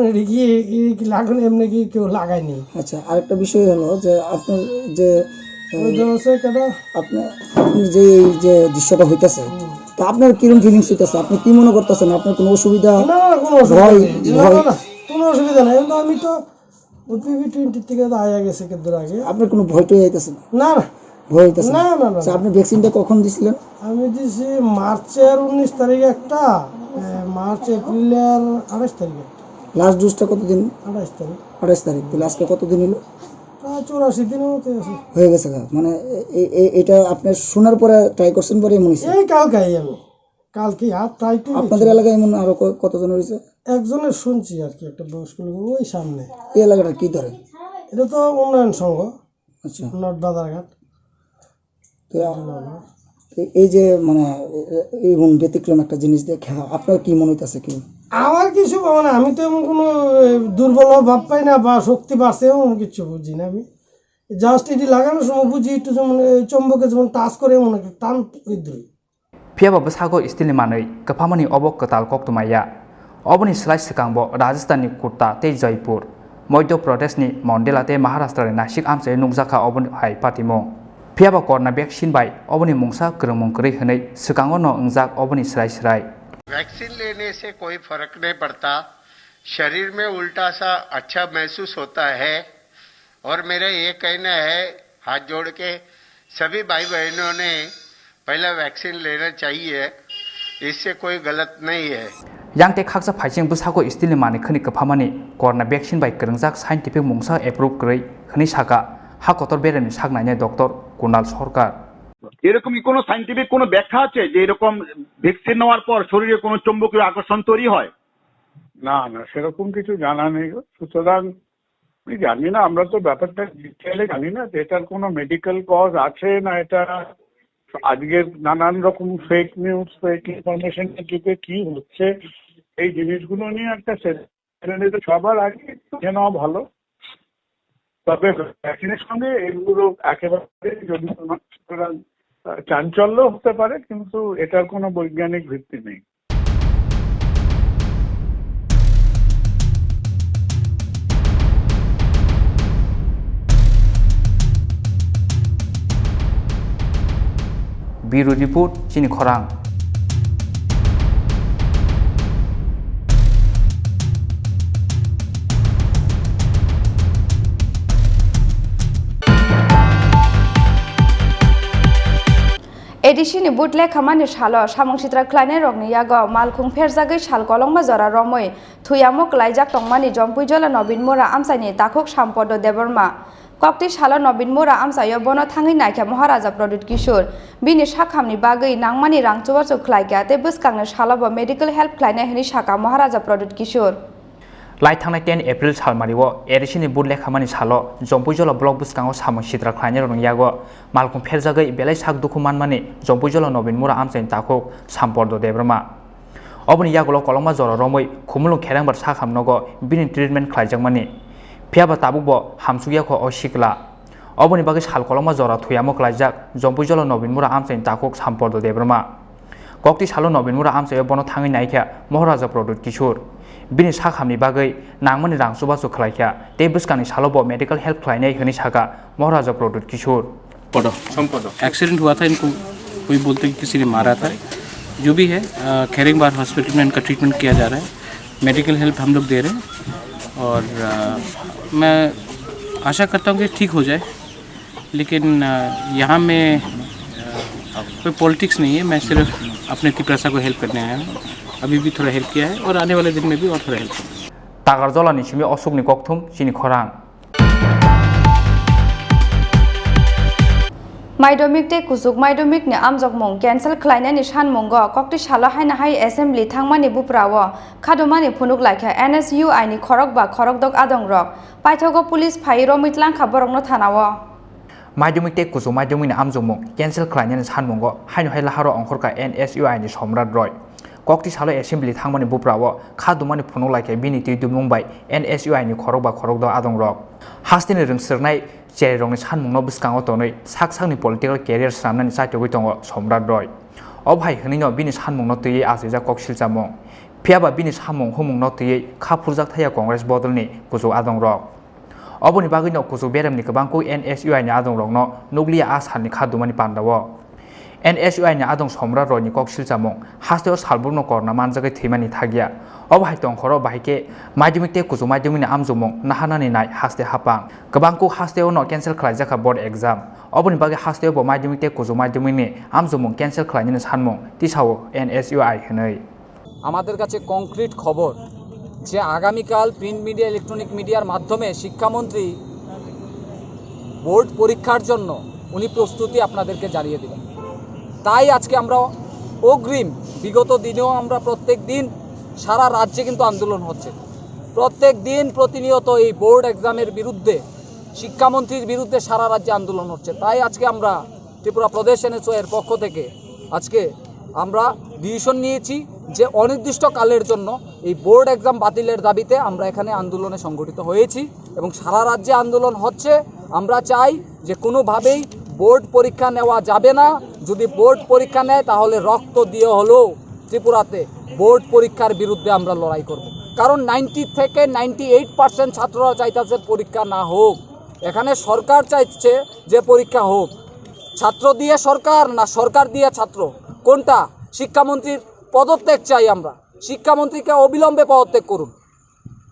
Speaker 11: কি লাগানো এমনি কি কেউ লাগায়নি।
Speaker 10: আচ্ছা আরেকটা বিষয় হলো যে আপনার যে আপনি যে এই যে দৃশ্যটা হইতেছে, তো আপনার কিরকম ফিলিংস হইতেছে? আপনি কি মনে করতেছেন? আপনার কোনো অসুবিধা?
Speaker 11: কোনো অসুবিধা নেই। আমি তো PV20 থেকে আয়া গেছে কিন্তু আগে।
Speaker 10: আপনার কোনো ভয় টয় হইতেছে?
Speaker 11: না না
Speaker 10: ভয় হইতেছে
Speaker 11: না না না।
Speaker 10: আপনি ভ্যাকসিনটা কখন দিছিলেন?
Speaker 11: আমি দিছি মার্চের 19 তারিখে একটা, মার্চ এপ্রিলের 28 তারিখে।
Speaker 10: লাস্ট ডোজটা কতদিন?
Speaker 11: 28 তারিখ।
Speaker 10: 28 তারিখ। তাহলে আজকে কতদিন হলো?
Speaker 11: প্রায় 84 দিনের মতো আছে
Speaker 10: হয়ে গেছে। মানে এটা আপনি শোনার পরে ট্রাই করছেন পরে এমন হয়েছে?
Speaker 11: এই কালকে আর ট্রাই করি।
Speaker 10: আপনাদের এলাকায় এমন আরো কতজন হয়েছে?
Speaker 11: একজনের শুনছি আর কি, একটা বয়স্ক লোক ওই সামনে।
Speaker 10: এই এলাকাটা কি ধরে?
Speaker 11: এটা তো উন্নয়ন সংঘ।
Speaker 10: আচ্ছা,
Speaker 11: নর্থ বাজারঘাট।
Speaker 10: এই যে মানে এমন ব্যতিক্রম একটা জিনিস দেখে আপনার কি মনে হইতেছে? কি
Speaker 11: আমার কিছু মানে আমি তো এমন কোনো দুর্বল ভাব পাই না বা শক্তি বাড়ছে এমন কিছু বুঝি না। আমি জাস্ট এটি লাগানোর সময় বুঝি একটু যেমন চম্বকে যেমন টাচ করে এমন একটা টান বিদ্রোহী।
Speaker 2: फियाबाबो सागो स्टिलनि मानै गफामानि अबक कताल कक्तुमाया अबनि स्लाइस सिकांबो राजस्थाननि कुर्ता ते जयपुर मध्य प्रदेशनि मंडेला ते महाराष्ट्रनि नासिक आमसे नुकजाखा अबनि हाय पातिमो फियाबा करना वैक्सीन बाय अबनि मुंसा ग्रमंकरै हनै सिकांगो न अंजाक अबनि स्राय
Speaker 12: वैक्सीन लेने से कोई फर्क नहीं पड़ता, शरीर में उल्टा सा अच्छा महसूस होता है। और मेरा ये कहना है हाथ जोड़ के सभी भाई बहनों ने पहला वैक्सीन लेना चाहिए, इससे कोई गलत नहीं है।
Speaker 2: यांगते खाकसा फाइसिंग बुसागो स्टिलनि मानै खनि गफामानि करना वैक्सीन बाय ग्रंजाक साइंटिफिक मुंसा एप्रुव करै हनै साका हाकतर बेरामनि सागनायनाय डक्टर कुणाल सरकार
Speaker 13: এরকম কি কোনো সাইন্টিফিক কোনো ব্যাখ্যা আছে যে এরকম ভ্যাকসিন নেওয়ার পর শরীরে কোনো চৌম্বকীয় আকর্ষণ তৈরি হয়?
Speaker 7: না না, সেরকম কিছু জানা নেই। সুতরাং আমি জানি না, আমরা তো ব্যাপারটা ডিটেইলে জানি না যে এটার কোনো মেডিকেল কজ আছে না। এটা আজকের নানান রকম ফেক নিউজ, ফেক ইনফরমেশনের যুগে কি হচ্ছে এই জিনিসগুলো নিয়ে একটা সবার আগে একটু জেনে নেওয়া ভালো। তবে ভ্যাকসিনের সঙ্গে এগুলো একেবারে যদি চাঞ্চল্য হতে পারে, কিন্তু এটার কোনো বৈজ্ঞানিক ভিত্তি নেই।
Speaker 2: Bureau Report Chini Khorang
Speaker 1: एडिशनि बुटले खामानि सालो सामंसित्रा क्लाइने रगनि यागो मालखुं फेरजागै साल कलंमा जरा रमै थुयामो क्लाइजाक टंगमानि जम्पुइजला नबिन मुरा आमसानि ताखुक साम्पद Debbarma Kokti Shala Nobin Mura Amsayo Bono Tangi Naika Maharaja Product Kishore Bini Shakamni Bagai Nangmani Rang Chuwacho Klaika Te Buskang Shalaba Medical Help Klaina Hini Shaka Maharaja Product Kishore
Speaker 2: Lai Tangnai 10 April Salmariwo Edishini Budle Khamani Salo Jompujolo Blog Buskango Samo Shitra Klaina Rong Yago Malkum Perzagai Belai Sak Dukuman Mani Jompujolo Nobin Mura Amsain Takok Sampordo Debrama Obni Yagolo Koloma Zoro Romoi Kumulu Kerang Bar Sakam Nogo Bini Treatment Klajangmani Piaba Tabubo Hamsuyako Oshikla Obni Bagis Hal Koloma Zora Tuyamo Klajak Jompujolo Nobin Mura Amsain Takok Sampordo Debrama Kokti Salo Nobin Mura Amsayo Bono Tangi Naika Maharaja Product Kishore Bini Sakhamni Bagai Nangmani Rang Subasu Klaika Te Buskani Salobo Medical Help Klaina Hini Shaka Maharaja Product Kishore
Speaker 9: accident हुआ था इनको कोई बोलते हैं किसी ने मारा था जो भी है खैरिंग बार हॉस्पिटल में इनका ट्रीटमेंट किया जा रहा है मेडिकल हेल्प हम लोग दे रहे हैं और मैं आशा करता हूँ कि ठीक हो जाए लेकिन यहाँ में कोई पॉलिटिक्स नहीं है मैं सिर्फ अपने त्रिपुरा को हेल्प करने आया हूँ अभी भी थोड़ा हेल्प किया है और आने वाले दिन में भी और थोड़ा हेल्प करूँगा
Speaker 2: Tagarzola Nishimi Osukni Koktum Chini Khorang
Speaker 1: Maidomik te kusuk maidomik ne amjok mong cancel klaina ni shan mongo kokti shala haina hai assembly thangmani buprawo khadomani phunuk laikha NSU aini khorok ba khorok dok adong rok paithogo police phairo mitlang khaborok no thanawo
Speaker 2: Maidomik te kusuk maidomik ne amjok mong cancel klaina ni shan mongo haino hai laharo ongkhorka NSU aini somrat roy Kokti Salo Assembly Thangmani Buprawo Khadumani Phunuk laikha bini ti dumungbai NSU aini khorok ba khorok dok adong rok Hastini ringsirnai Jerong Sanmung Biskango Tonoi, Saksang political career Samnan Saito Somrad Roy. Obhai Hunino Binis Hanmung not to ye as is a cockshil Samong. Piaba Binis Hamung Humung not to ye, Kapuzak Taya Congress Bodolni, Kuzu Adong Rock. Oboni Bagino Kuzu Berem Nikabanko NSU and Adong Rogno, Nuglia as Hani Kadumani Pandawo. NSU and Adong Somrad Roy Cockshil Samong, Hastos Halburno Corna Manzaka Timani Tagia. Obhai Tong Koro Bahike, Majumite Kuzu Majumina Amzumong, Nahanani Night Haste Hapang. Kabanko Hasteo no cancel Klajaka board exam. Oboni Bagi Hasteo bo Majumite Kuzu Majumini, Amzumong cancel Klajinis Hanmong, Tisao NSUI Henry.
Speaker 14: আমাদের কাছে concrete খবর যে আগামীকাল print media electronic মিডিয়ার মাধ্যমে শিক্ষামন্ত্রী board পরীক্ষার জন্য উনি প্রস্তুতি আপনাদেরকে জানিয়ে দিবেন তাই আজকে আমরা অগ্রিম বিগত দিনেও আমরা প্রত্যেক দিন সারা রাজ্যে কিন্তু আন্দোলন হচ্ছে প্রত্যেক দিন প্রতিনিয়ত এই বোর্ড এক্সামের বিরুদ্ধে শিক্ষামন্ত্রীর বিরুদ্ধে সারা রাজ্যে আন্দোলন হচ্ছে তাই আজকে আমরা ত্রিপুরা প্রদেশ এনএসও এর পক্ষ থেকে আজকে আমরা ডিসিশন নিয়েছি যে অনির্দিষ্টকালের জন্য এই বোর্ড এক্সাম বাতিলের দাবিতে আমরা এখানে আন্দোলনে সংগঠিত হয়েছি এবং সারা রাজ্যে আন্দোলন হচ্ছে আমরা চাই যে কোনোভাবেই বোর্ড পরীক্ষা নেওয়া যাবে না যদি বোর্ড পরীক্ষা নেয় তাহলে রক্ত দিয়ে হলেও ত্রিপুরাতে বোর্ড পরীক্ষার বিরুদ্ধে আমরা লড়াই করব কারণ 90 থেকে 98% ছাত্ররা চাইতেছে পরীক্ষা না হোক এখানে সরকার চাইছে যে পরীক্ষা হোক ছাত্র দিয়ে সরকার না সরকার দিয়ে ছাত্র কোনটা শিক্ষামন্ত্রীর পদত্যাগ চাই আমরা শিক্ষামন্ত্রীকে অবিলম্বে পদত্যাগ করুন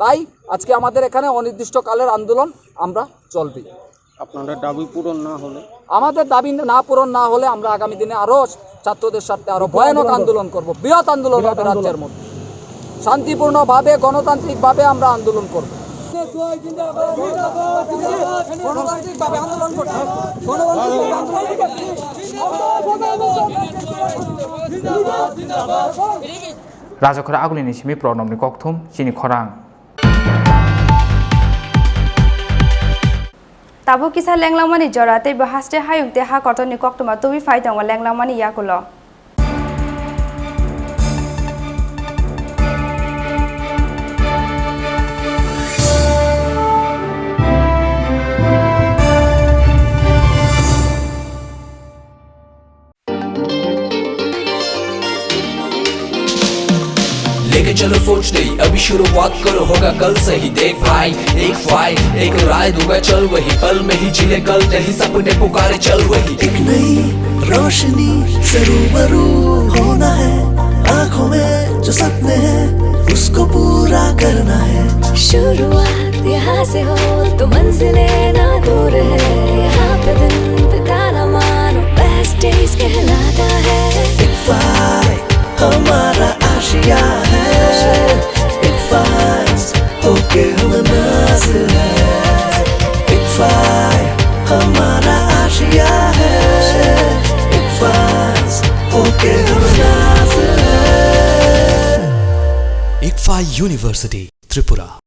Speaker 14: তাই আজকে আমাদের এখানে অনির্দিষ্টকালের আন্দোলন আমরা চলবে
Speaker 10: আপনাদের দাবি পূরণ না হলে
Speaker 14: আমাদের দাবি না পূরণ না হলে আমরা আগামী দিনে আরো ছাত্রদের সাথে আরো ভয়ানক আন্দোলন করব বৃহৎ আন্দোলন হবে রাজ্যের মধ্যে শান্তিপূর্ণভাবে গণতান্ত্রিকভাবে আমরা আন্দোলন করব গণতান্ত্রিকভাবে আন্দোলন করব
Speaker 2: Rajakura Agulini Simi Pronom Koktum Chini Khorang
Speaker 1: Tabu Kisa Langlamani Jorate Bahaste Hayuk de Hakotoni Koktuma to be fight on Langlamani Yakulo.
Speaker 15: लेके चलो सोच नहीं अभी शुरुआत करो होगा कल से ही देख भाई एक फाइट एक राय दूंगा चल वही पल में ही जिले कल नहीं सपने पुकारे चल वही
Speaker 16: एक नई रोशनी से रूबरू होना है आँखों में जो सपने हैं उसको पूरा करना है
Speaker 17: शुरुआत यहाँ से हो तो मंजिलें ना दूर है यहाँ पे दिन बिताना मानो बेस्ट डेज कहलाता है
Speaker 16: एक फाइट हमारा आशिया है एक फाइट होके हमें नाज़ है एक fight Phi University, Tripura.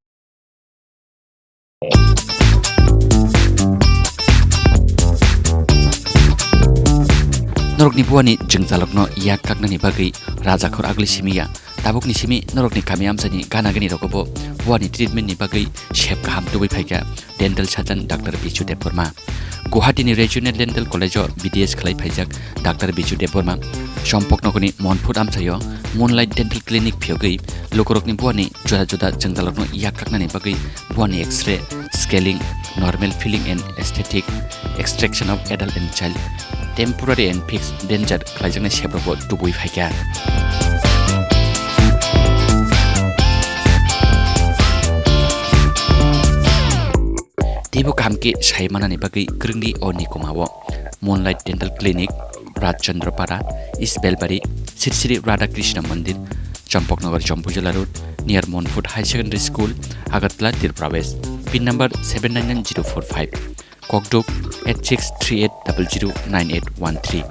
Speaker 18: Norokni buani jengjalokno yak kaknani bagai raja khor agli simiya tabukni simi norokni kami amsani gana gani rokobo buani treatment ni bagai shep kaham tubai phaiga dental surgeon Dr. Bichu Deborma Guwahati ni Regional Dental College o BDS khlai phaijak Dr. Bichu Deborma sompok nokoni monfut amsayo Moonlight Dental Clinic phiogai lokorokni buani joda joda jengjalokno yak kaknani bagai buani X-ray scaling normal filling and aesthetic extraction of adult and child temporary and fixed danger khlaijangna shebrabo tubui phaiga Tibo kamke saimana ni bagai krungdi oni komawo Moonlight Dental Clinic Rajchandrapara East Belbari Sri Radha Krishna Mandir Champoknagar Champujala Road near Monfort High Secondary School Agatla Tripura West pin number 799045 Kokdok 8638009813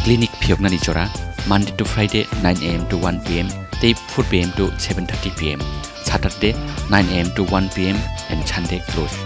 Speaker 18: Clinic Piognani Chora Monday to Friday 9 a.m. to 1 p.m. Tape 4 p.m. to 7:30 p.m. Saturday 9 a.m. to 1 p.m. and Sunday close.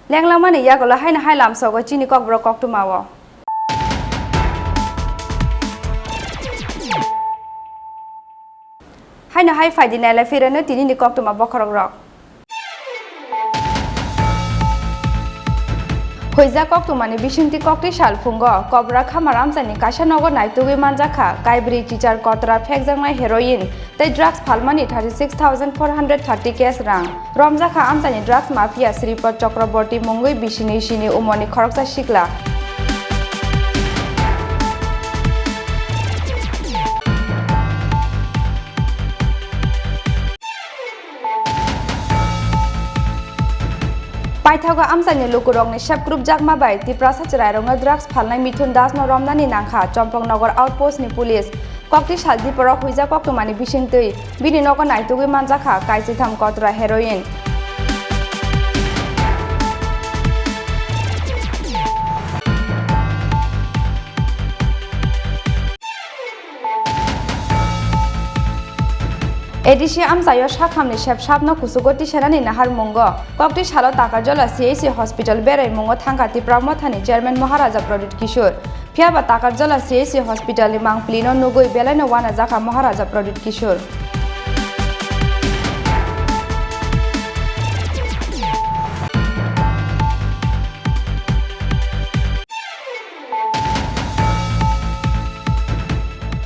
Speaker 1: Lenglamani yagola haina hailam sogo chini kok bro kok tumawo haina hai faidi nela firana tini ni kok tuma bokorok rok Hoiza kok tumani bishinti kokti shalfungo kobra khamaram sani kasha nogo naitugi manjakha kaibri teacher kotra phekjangna heroin tei drugs phalmani 36,430 case rang romjakha amsani drugs mafia Sripur Chakraborty mungui bishini shini umoni khoroksa shikla Paithago amsani lukurongni shep group jakma bai Tripura sacharai drugs phalnai Mithun Das no romnani nangkha Champongnagar outpost ni police kokti saldi poro huija koktumani bisingtui bini nogo naitugui manjakha kaisitham kotra heroin Edisi amsayo shakhamni shep shapno kusugoti sherani nahar mungo kokti shalo takarjola CAC hospital berai mungo thangka Tripura mothani chairman Maharaja Pradit Kishore phiaba takarjola CAC hospital ni mangplino nugui belaino wana jaka Maharaja Pradit Kishore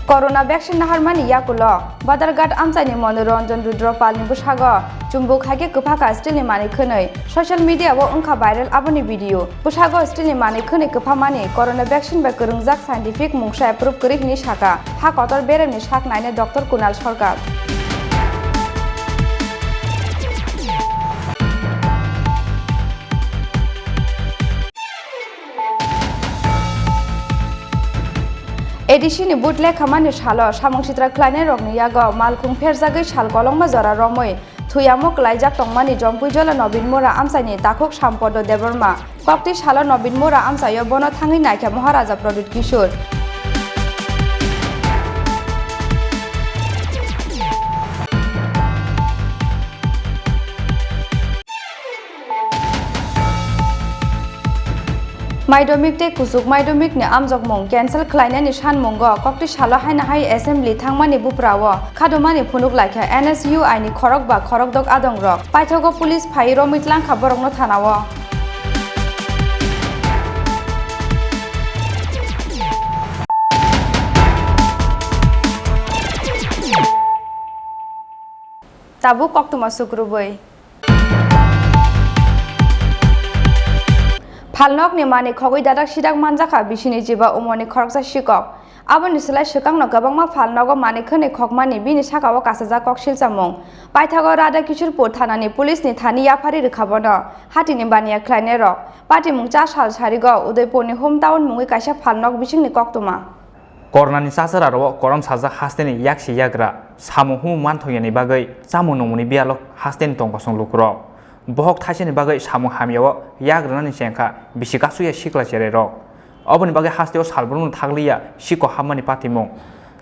Speaker 1: Corona vaccine naharmani yakulo Badarghat amsani Manoranjan Rudropal ni bushago chumbuk hage kuphaka still ni mani khonai social media wo ungkha viral aboni video bushago still ni mani khonai kuphamani corona vaccine ba kurungjak scientific mungsa approve kori hini shaka ha kotor beremni shak naine Dr. Kunal Sarkar Edisi ni butle khamani shalo samung sitra klaine rokni yago malkhung pherjagai shal kolongma jora romoi thuyamo klaijak tongmani jompui jola Nobin Mora amsani dakhok sampodo Deborma kokti shalo Nobin Mora amsayo bono thangi naikha Maharaja Pradit Kishore Maidomik te kusuk maidomik ni amjok mung cancel khlaina ni shan mungo kokti shala haina hai assembly thangmani buprawo khadomani phunuk laikha NSU aini khorok ba khorok dok adong rok paithogo police phai romitlang khaborokno thanawo tabu koktuma sukrubai Phalnok ni mani khogoi dadak sidak manjaka bisini jiba umoni khoroksa sikok aboni selai sekangno gabangma phalnogo mani khone khokmani bini sakawo kasaja koksil samung paithago rada kishurpur thanani police ni thani yafari rikhabono hatini baniya khlaine rok pati mungcha sal sarigo udaipurni hometown mungi kaisa phalnok bisingni koktuma
Speaker 2: Kornani sasara ro koram saja hasteni yakshi yagra samu hu manthoyani bagai samu nomuni bialo hasten tongkosong lukro bohok thasini bagai samu hamiyawo yagrani sengkha bisikasuya sikla chere rok oboni bagai hasteo salbrunu thagliya siko hamani patimung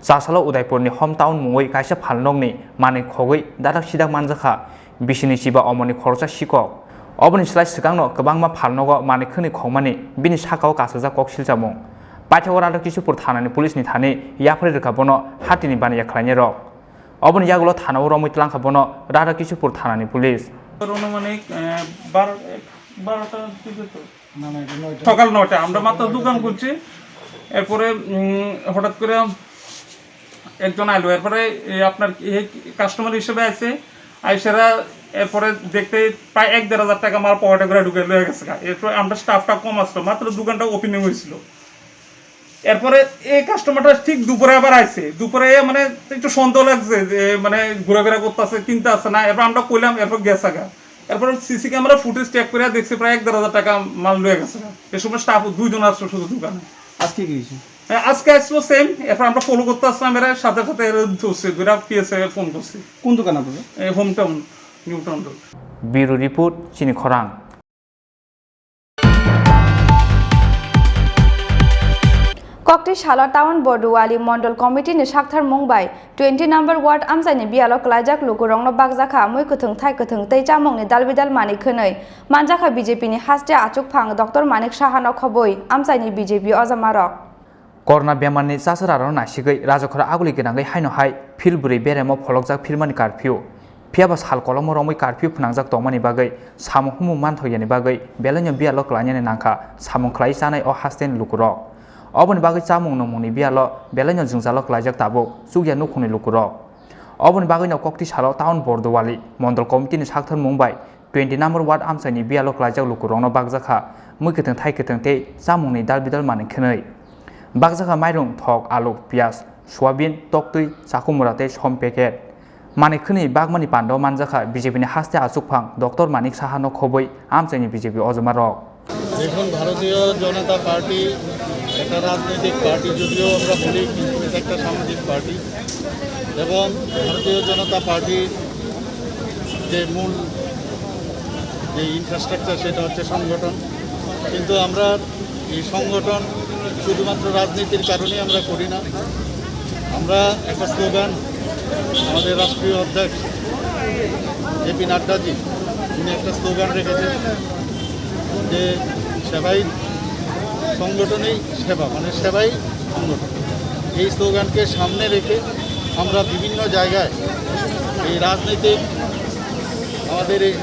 Speaker 2: jasalo udaipurni hometown mungoi kaisa phalnokni mani khogoi dadak sidak manjakha bisini siba omoni khorcha sikok oboni slai sikangno kabangma phalnogo mani khoni khongmani bini sakao kasaja koksilchamung Paithago rada kishurpur thanani police ni thani yafari rikhabono hatini baniya khlaine rok oboni yagulo thanao romoi tlangkhabono rada kishurpur thanani police
Speaker 19: অনুমানিক 12টা দিকে তো সকাল 9টা আমরা মাত্র দোকান খুলছি এরপরে হঠাৎ করে একজন আইলো এরপরে আপনার এই কাস্টমার হিসেবে আছে আইসারা এরপরে দেখতে প্রায় 1-1.5 টাকা মাল পকেটে করে ঢুকে লয়ে গেছে এরপর আমরা স্টাফটা কম আসলো মাত্র দোকানটা ওপেনিং হয়েছিল এরপরে এই কাস্টমারটা ঠিক দুপুরে আবার আইছে দুপুরে মানে একটু সন্দেহ লাগছে যে মানে ঘোরাফেরা করতেছে কিনতে আসছে না এরপর আমরা কইলাম এরপর গেছে গা এরপর সিসি ক্যামেরা ফুটেজ চেক করে দেখছি প্রায় 1-1.5 টাকা মাল লয়ে গেছে এই সময় স্টাফ 2 জন আসলো শুধু দোকানে আজকে কি হইছে আজকে আসলো সেম এরপর আমরা ফলো করতে আসলাম এর সাথে সাথে ধরছে দুরা পিএসএ ফোন করছে কোন দোকান আপনাদের এই home town new town road
Speaker 2: bureau report চিনি খরাং
Speaker 1: Kokti Shala Town Borduwali Mondol Committee ni Shakthar Mumbai 20 number ward amsani bialo klajak lukurongno bakjakha moi kuthung thai kuthung tei chamong ni dalbidal mani khonoi manjakha BJP ni haste achuk phang Dr Manik Sahano khoboi amsani BJP ojamarok
Speaker 2: Korna bemarni sasararo nasigai rajakhora aguli genangai haino hai philburi beremo pholokjak phirmani curfew phiaba sal kolomo romoi curfew phunangjak tongmani bagai samu humu manthoyani bagai belanyo bialo klanyani nangkha samung khlai sanai o hasten lukurok Obon bagai chamung nomoni bialo belanyo jungjalo klajak tabo sugya nukhuni lukurok Obon bagai no Kokti Shala Town Borduwali Mondol Committee ni Shakthar Mumbai 20 number ward amsani bialo klajak lukurongno bakjakha muiketheng thaiketheng tei chamungni dalbidal mani khonoi bakjakha mairung thok alu pias soyabin toktui chakumura tei som packet mani khoni bagmani pando manjakha BJP ni haste achukphang Dr Manik Sahano khoboi amsani BJP ojamarok
Speaker 20: দেখুন ভারতীয় জনতা party একটা রাজনৈতিক party যদিও আমরা বলি কিন্তু এটা একটা সামাজিক পার্টি এবং ভারতীয় জনতা পার্টির যে মূল যে ইনফ্রাস্ট্রাকচার সেটা হচ্ছে সংগঠন কিন্তু আমরা এই সংগঠন শুধুমাত্র রাজনীতির কারণেই আমরা করি না আমরা একটা স্লোগান আমাদের রাষ্ট্রীয় অধ্যক্ষ জেপি নাড্ডাজি উনি একটা স্লোগান রেখেছেন যে সেবাই সংগঠনেই সেবা মানে সেবাই সংগঠন এই স্লোগানকে সামনে রেখে আমরা বিভিন্ন জায়গায় এই রাজনৈতিক আমাদের এই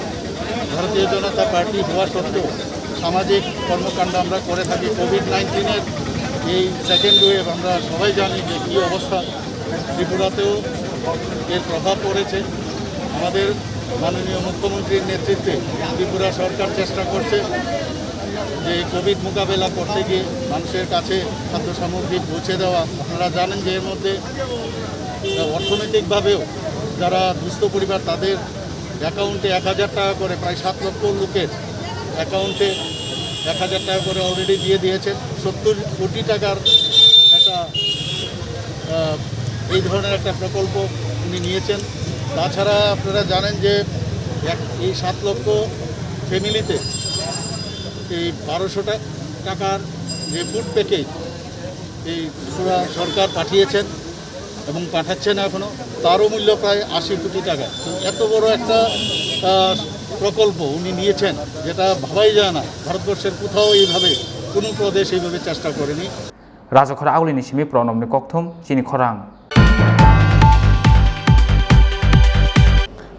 Speaker 20: ভারতীয় জনতা পার্টি হওয়া সত্ত্বেও সামাজিক কর্মকাণ্ড আমরা করে থাকি কোভিড-19-এর এই সেকেন্ড ওয়েভ আমরা সবাই জানি যে কী অবস্থা ত্রিপুরাতেও এর প্রভাব পড়েছে আমাদের মাননীয় মুখ্যমন্ত্রীর নেতৃত্বে ত্রিপুরা সরকার চেষ্টা করছে যে কোভিড মোকাবেলা করতে গিয়ে মানুষের কাছে খাদ্য সামগ্রী পৌঁছে দেওয়া আপনারা জানেন যে এর মধ্যে অর্থনৈতিকভাবেও যারা দুস্থ পরিবার তাদের অ্যাকাউন্টে 1000 টাকা করে প্রায় 7 লক্ষ লোকের অ্যাকাউন্টে 1000 টাকা করে অলরেডি দিয়ে দিয়েছেন 70 কোটি টাকার একটা এই ধরনের একটা প্রকল্প উনি নিয়েছেন তাছাড়া আপনারা জানেন যে এই 7 লক্ষ ফ্যামিলিতে এই 1200 টাকার যে ফুড প্যাকেজ এই ত্রিপুরা সরকার পাঠিয়েছেন এবং পাঠাচ্ছেন এখনও তারও মূল্য প্রায় 80 কোটি টাকা এত বড় একটা প্রকল্প উনি নিয়েছেন যেটা ভাবাই যায় না ভারতবর্ষের কোথাও এইভাবে কোনো প্রদেশ এইভাবে চেষ্টা করেনি
Speaker 2: রাজখরা আউলিনি সিমি প্রণবনি ককথম চিনি খরাং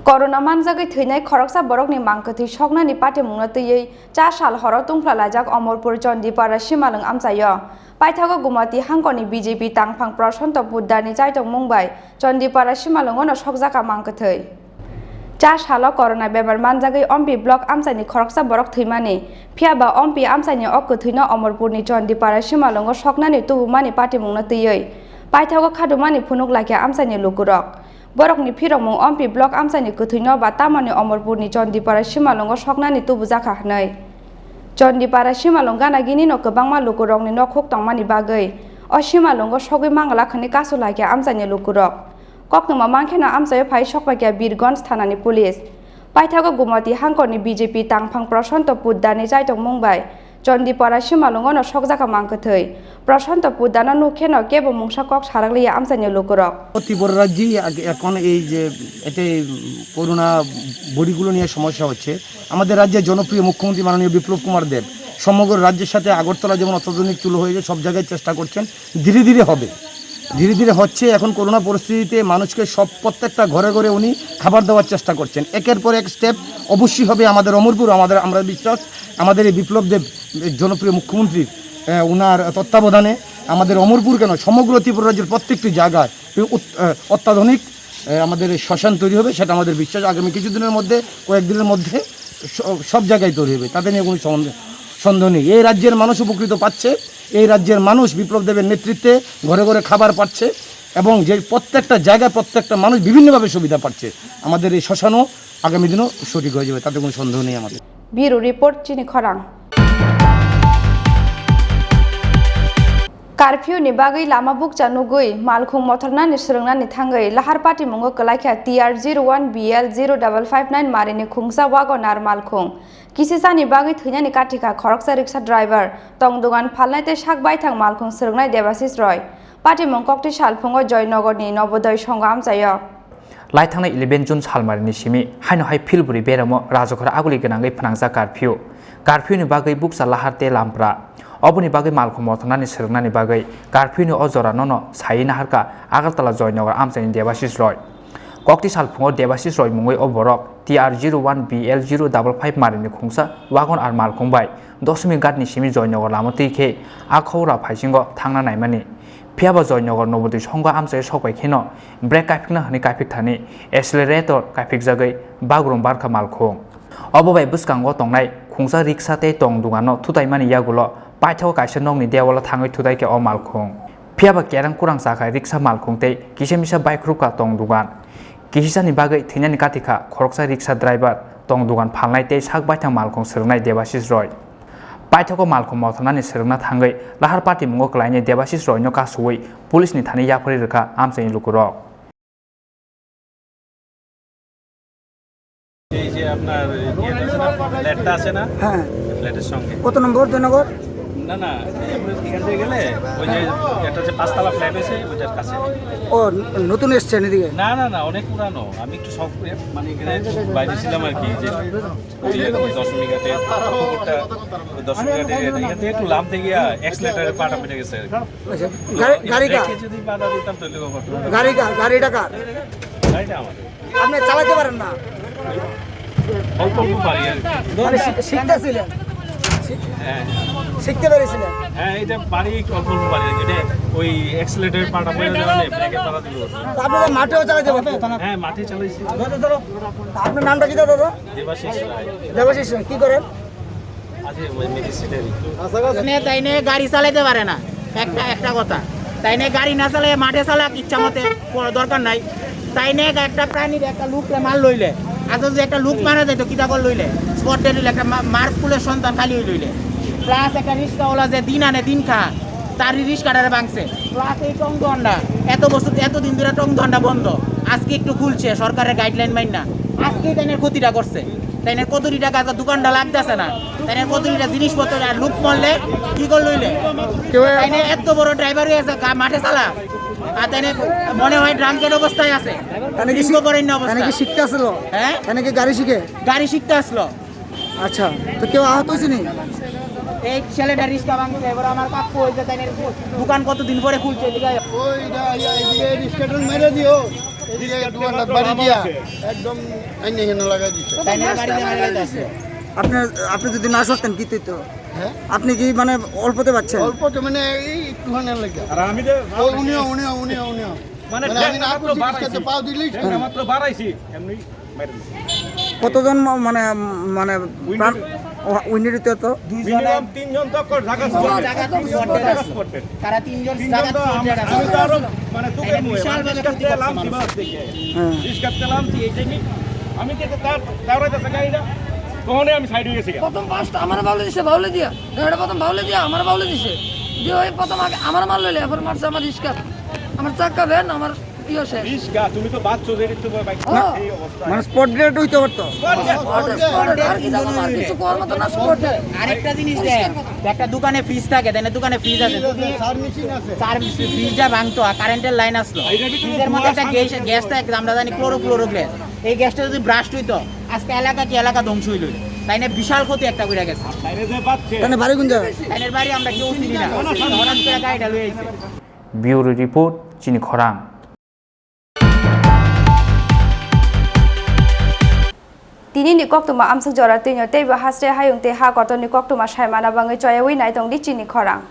Speaker 1: Corona manjagai theinai khoroksa borokni mangkthi soknani pate mungna tei 4 sal horo tungphla lajak Omorpur Chondipara simalung amchayo paithago gumati hangkoni BJP tangphang Prashanta Buddani chaitong Mumbai Chondipara simalung ono sokjaka mangkthei cha salo corona bebar manjagui ompi block amsani khoroksa borok thimani phiaba ompi amsani okuthino Omorpurni Chondipara simalongo soknani tubumani patimungna tiyoi paithago khadumani phunuk lakya amsani lukurok borokni phirokmung ompi block amsani kuthino ba tamani Omorpurni Chondipara simalongo soknani tubujaka hnai Chondipara simalong ganagini no kwbangma lukurokni nokhuk tongmani bagui o simalongo sogui mangala khani kasu lakya amsani lukurok koknoma mangkhena amsayo phai sokpakya Birgonj thanani police paithago gumati hangkorni BJP tangphang Prashanto Puddani jaitong mungbai Chondipara simalongo no sokjaka mangkhathai Prashanto Puddana nukheno kebo mungsa kok sarakliya amsani lukurok
Speaker 21: Tripura রাজ্যে এখন এই যে এতে corona বড়িগুলো নিয়ে সমস্যা হচ্ছে আমাদের রাজ্যের জনপ্রিয় মুখ্যমন্ত্রী মাননীয় বিপ্লব কুমার দেব সমগ্র রাজ্যের সাথে আগরতলা যেমন অত্যাধুনিক চুলো হয়েছে সব জায়গায় চেষ্টা করছেন ধীরে ধীরে হবে ধীরে ধীরে হচ্ছে এখন করোনা পরিস্থিতিতে মানুষকে সব প্রত্যেকটা ঘরে ঘরে উনি খাবার দেওয়ার চেষ্টা করছেন একের পর এক স্টেপ অবশ্যই হবে আমাদের অমরপুর আমরা বিশ্বাস আমাদের এই বিপ্লব দেব জনপ্রিয় মুখ্যমন্ত্রী ওনার তত্ত্বাবধানে আমাদের অমরপুর কেন সমগ্র ত্রিপুরা রাজ্যের প্রত্যেকটি জায়গায় অত্যাধুনিক আমাদের শ্মশান তৈরি হবে সেটা আমাদের বিশ্বাস আগামী কিছুদিনের মধ্যে কয়েকদিনের মধ্যে সব জায়গায় তৈরি হবে তাতে নিয়ে কোনো সন্দেহ নেই এই রাজ্যের মানুষ উপকৃত পাচ্ছে এই রাজ্যের মানুষ বিপ্লব দেবের নেতৃত্বে ঘরে ঘরে খাবার পাচ্ছে এবং যে প্রত্যেকটা জায়গায় প্রত্যেকটা মানুষ বিভিন্নভাবে সুবিধা পাচ্ছে আমাদের এই শ্মশানও আগামী দিনও সঠিক হয়ে যাবে তাতে কোনো সন্দেহ নেই আমাদের
Speaker 1: Bureau Report Chini Khorang Curfew ni bagui lama bukcha nugui malkhung mothorna ni srungna ni thangai lahar party mungo kalaikha TR01BL0559 marini khungsa wagonar malkhung kisisa ni bagui thina ni katika khoroksa rickshaw driver tongdugan phalnaite sakbai thang malkhung srungnai Debasis Roy party mungkokti salphungo Joynagar ni Nobodoy songam jayo
Speaker 2: लाइथांनाय 11 जुन सालमारिनि Simi हाइनो high फिलबुरि बेरामो राजखरा आगुलि गोनाङै फोनांजा कार्फिउनि बागै बुकसा लाहारते लामप्रा अबनि बागै मालखौ मथनानि सोरनानि बागै कार्फिउनि अजरा ननो साइ नाहारका आगरतला जयनगर आमसानि देबासिस रय कक्ति सालफुङाव देबासिस रय मुङै अबरक TR01BL055 मारिनि खुंसा वागन आर मालखंबाय 10 मिनिट गादनि सिमी जयनगर लामा तैखे आखौरा फाइसिंग थांना नायमानि फियाबा जयनगर नबोदय संगा आमसाय सबाय खेनो ब्रेक काफिकना हनि काफिक थानि एक्सेलेरेटर काफिक जागै बागुरुम बारखा मालखं अबबाय बुसकांगो तंनाय खुंसा रिक्साते तंग दुगानो थुताइमानि यागुलो पाइथाव काइसा नंनि देवाला थाङै थुदाइके अ मालखं फियाबा केरां कुरां साखाय रिक्सा मालखंते किसेमिसा बाइक रुका तंग दुगान किसिसानि बागै थैनानि कातिखा खरकसा रिक्सा ड्राइभार तंग दुगान फालनायते साक बाइथां मालखं सोरनाय देबासिस रय पाइथाखौ मालखौ मथनानि सोरना थाङै लाहार पार्टी मुङो क्लाइनि देबासिस रयनो कासुयै पुलिसनि थानि याफरि रोखा आमसानि लुकुरक
Speaker 22: এই যে আপনার ফ্ল্যাটটা আছে না
Speaker 10: হ্যাঁ
Speaker 22: ফ্ল্যাটের সঙ্গে
Speaker 10: কত নম্বর জয়নগর
Speaker 22: না না এখান থেকে গেলে ওই যে একটা যে পাঁচতলা ফ্ল্যাট আছে ওইটার কাছে
Speaker 10: ও নতুন এসছেন এদিকে
Speaker 22: না না না অনেক পুরানো আমি একটু শখ মানে এখানে বাইরে ছিলাম আর কি যে দশমিঘাটে পুকুরটা দশমিঘাটে এখান থেকে একটু লাম থেকে এক্সলেটারে পাটা পেটে গেছে
Speaker 10: গাড়ি
Speaker 22: যদি পাটা দিতাম তাহলে
Speaker 10: গাড়িটা কার
Speaker 22: গাড়িটা আমাদের
Speaker 10: আপনি চালাতে পারেন না
Speaker 22: অল্প অল্প পারি আর
Speaker 10: শিখতেছিলেন শিখতে পেরেছিলেন
Speaker 22: হ্যাঁ এটা পারি অল্প অল্প পারি এটা ওই এক্সেলেটরের পাটা পড়ে যাবে ব্রেকে তারা দিল
Speaker 10: আপনি মাঠেও চালাতে পারতেন
Speaker 22: হ্যাঁ মাঠে চালাইছি
Speaker 10: আপনার নামটা কি দাদা দেবাশিস কি করেন
Speaker 22: আজ ওই মেডিসিনারি
Speaker 5: তাইনে গাড়ি চালাতে পারে না একটা কথা তাইনে গাড়ি না চালায় মাঠে চালাক ইচ্ছা মতে দরকার নাই তাইনে একটা প্রাণীর একটা লুকরে মাল লইলে আজ যদি একটা লুক মারা যায় তো কিতা করে লইলে স্পট ডেট একটা মার্ক ফুলের সন্তান খালি লইলে প্লাস একটা রিক্সাওয়ালা যে দিন আনে দিন খা তার রিক্সাটারে ভাঙছে প্লাস এই টং দণ্ডা এতদিন ধরে টং দণ্ডা বন্ধ আজকে একটু খুলছে সরকারের গাইডলাইন মাইন না আজকে তাইনের ক্ষতিটা করছে তাইনের কতটি টাকা দোকানটা লাগতেছে না তাইনের কতটিটা জিনিসপত্র আর লুক মরলে কি করে লইলে তাইনে এত বড় ড্রাইভার হয়ে আছে মাঠে চালা আর তাইনে মনে হয় ড্রাঙ্কের অবস্থায় আছে
Speaker 10: শিখতে আসলো
Speaker 5: হ্যাঁ গাড়ি শিখতে আসলো
Speaker 10: আচ্ছা তো কেউ আহত হয়েছে নি
Speaker 5: এই ছেলেটা রিক্সা ভাঙছে এবার আমার কাকু হয়েছে তাই দোকান কতদিন পরে খুলছে এদিকে
Speaker 6: রিক্সাটা মেরে দিও এদিকে দোকানটা বাড়ি দিয়া একদম আইনে এখানে লাগাই দিছে
Speaker 5: তাই না গাড়ি দিয়ে মেরে দিছে
Speaker 10: আপনি যদি না সরতেন কি তো হ্যাঁ আপনি কি মানে অল্পতে পাচ্ছেন
Speaker 6: অল্পতে মানে এই একটুখানি লাগে আর আমি উনিও
Speaker 22: মানে আমি না করতে পাও দিলেই মাত্র বাড়াইছি এমনি মেরে দিছে
Speaker 10: কতজন মানে মানে উইন্ডেডিতে তো
Speaker 22: মিনিমাম 3 জন তো ঢাকা স্পটেড
Speaker 5: তারা 3 জন
Speaker 22: আমি তো আরো মানে তোকে বিশাল লাম দিবাস থেকে দিলাম কি এই টাইমে আমি তো তার দাঁড়াইতেছে গাড়িটা তখনই আমি সাইড হয়ে গেছি
Speaker 3: প্রথম পাঁচটা আমার বাউলে দিছে বাউলে দিয়া গাড়িটা প্রথম বাউলে দিয়া আমার বাউলে দিছে দিয়ে ওই প্রথম আগে আমার মাল লইলে এরপর মারছে আমার রিস্কা আমার চাক্কা ভ্যান আমার ইয়ে শেষ
Speaker 22: রিস্কা তুমি তো বাচ্চা দেরি তো বাইক এই অবস্থা
Speaker 10: মানে স্পট ডেট হইতে পারতো
Speaker 3: আর কি জানো আর কিছু করার মতো না স্পট
Speaker 5: আরেকটা জিনিস দেখ একটা দোকানে ফ্রিজ থাকে দেন দোকানে ফ্রিজ আছে সার্ভিস ফ্রিজটা ভাঙতো কারেন্টের লাইন আসলো ফ্রিজের মধ্যে একটা গ্যাস থাকে আমরা জানি ক্লোরো গ্যাস এই গ্যাসটা যদি ব্রাস্ট হইতো আজকে এলাকা ধ্বংস হইল তাই না বিশাল ক্ষতি একটা করে গেছে
Speaker 10: তাহলে বাড়ি কোন জায়গায়
Speaker 5: তাইনের বাড়ি আমরা কেউ চিনি না হঠাৎ করে গাড়িটা লয়ে আইছে
Speaker 2: ব্যুরো রিপোর্ট চিনি খরাং
Speaker 1: তিনি ni koktuma amsuk jora tinyo teiba hasre hayung te ha kotoni koktuma saimana bangai choyawi nai tong di Chini Khorang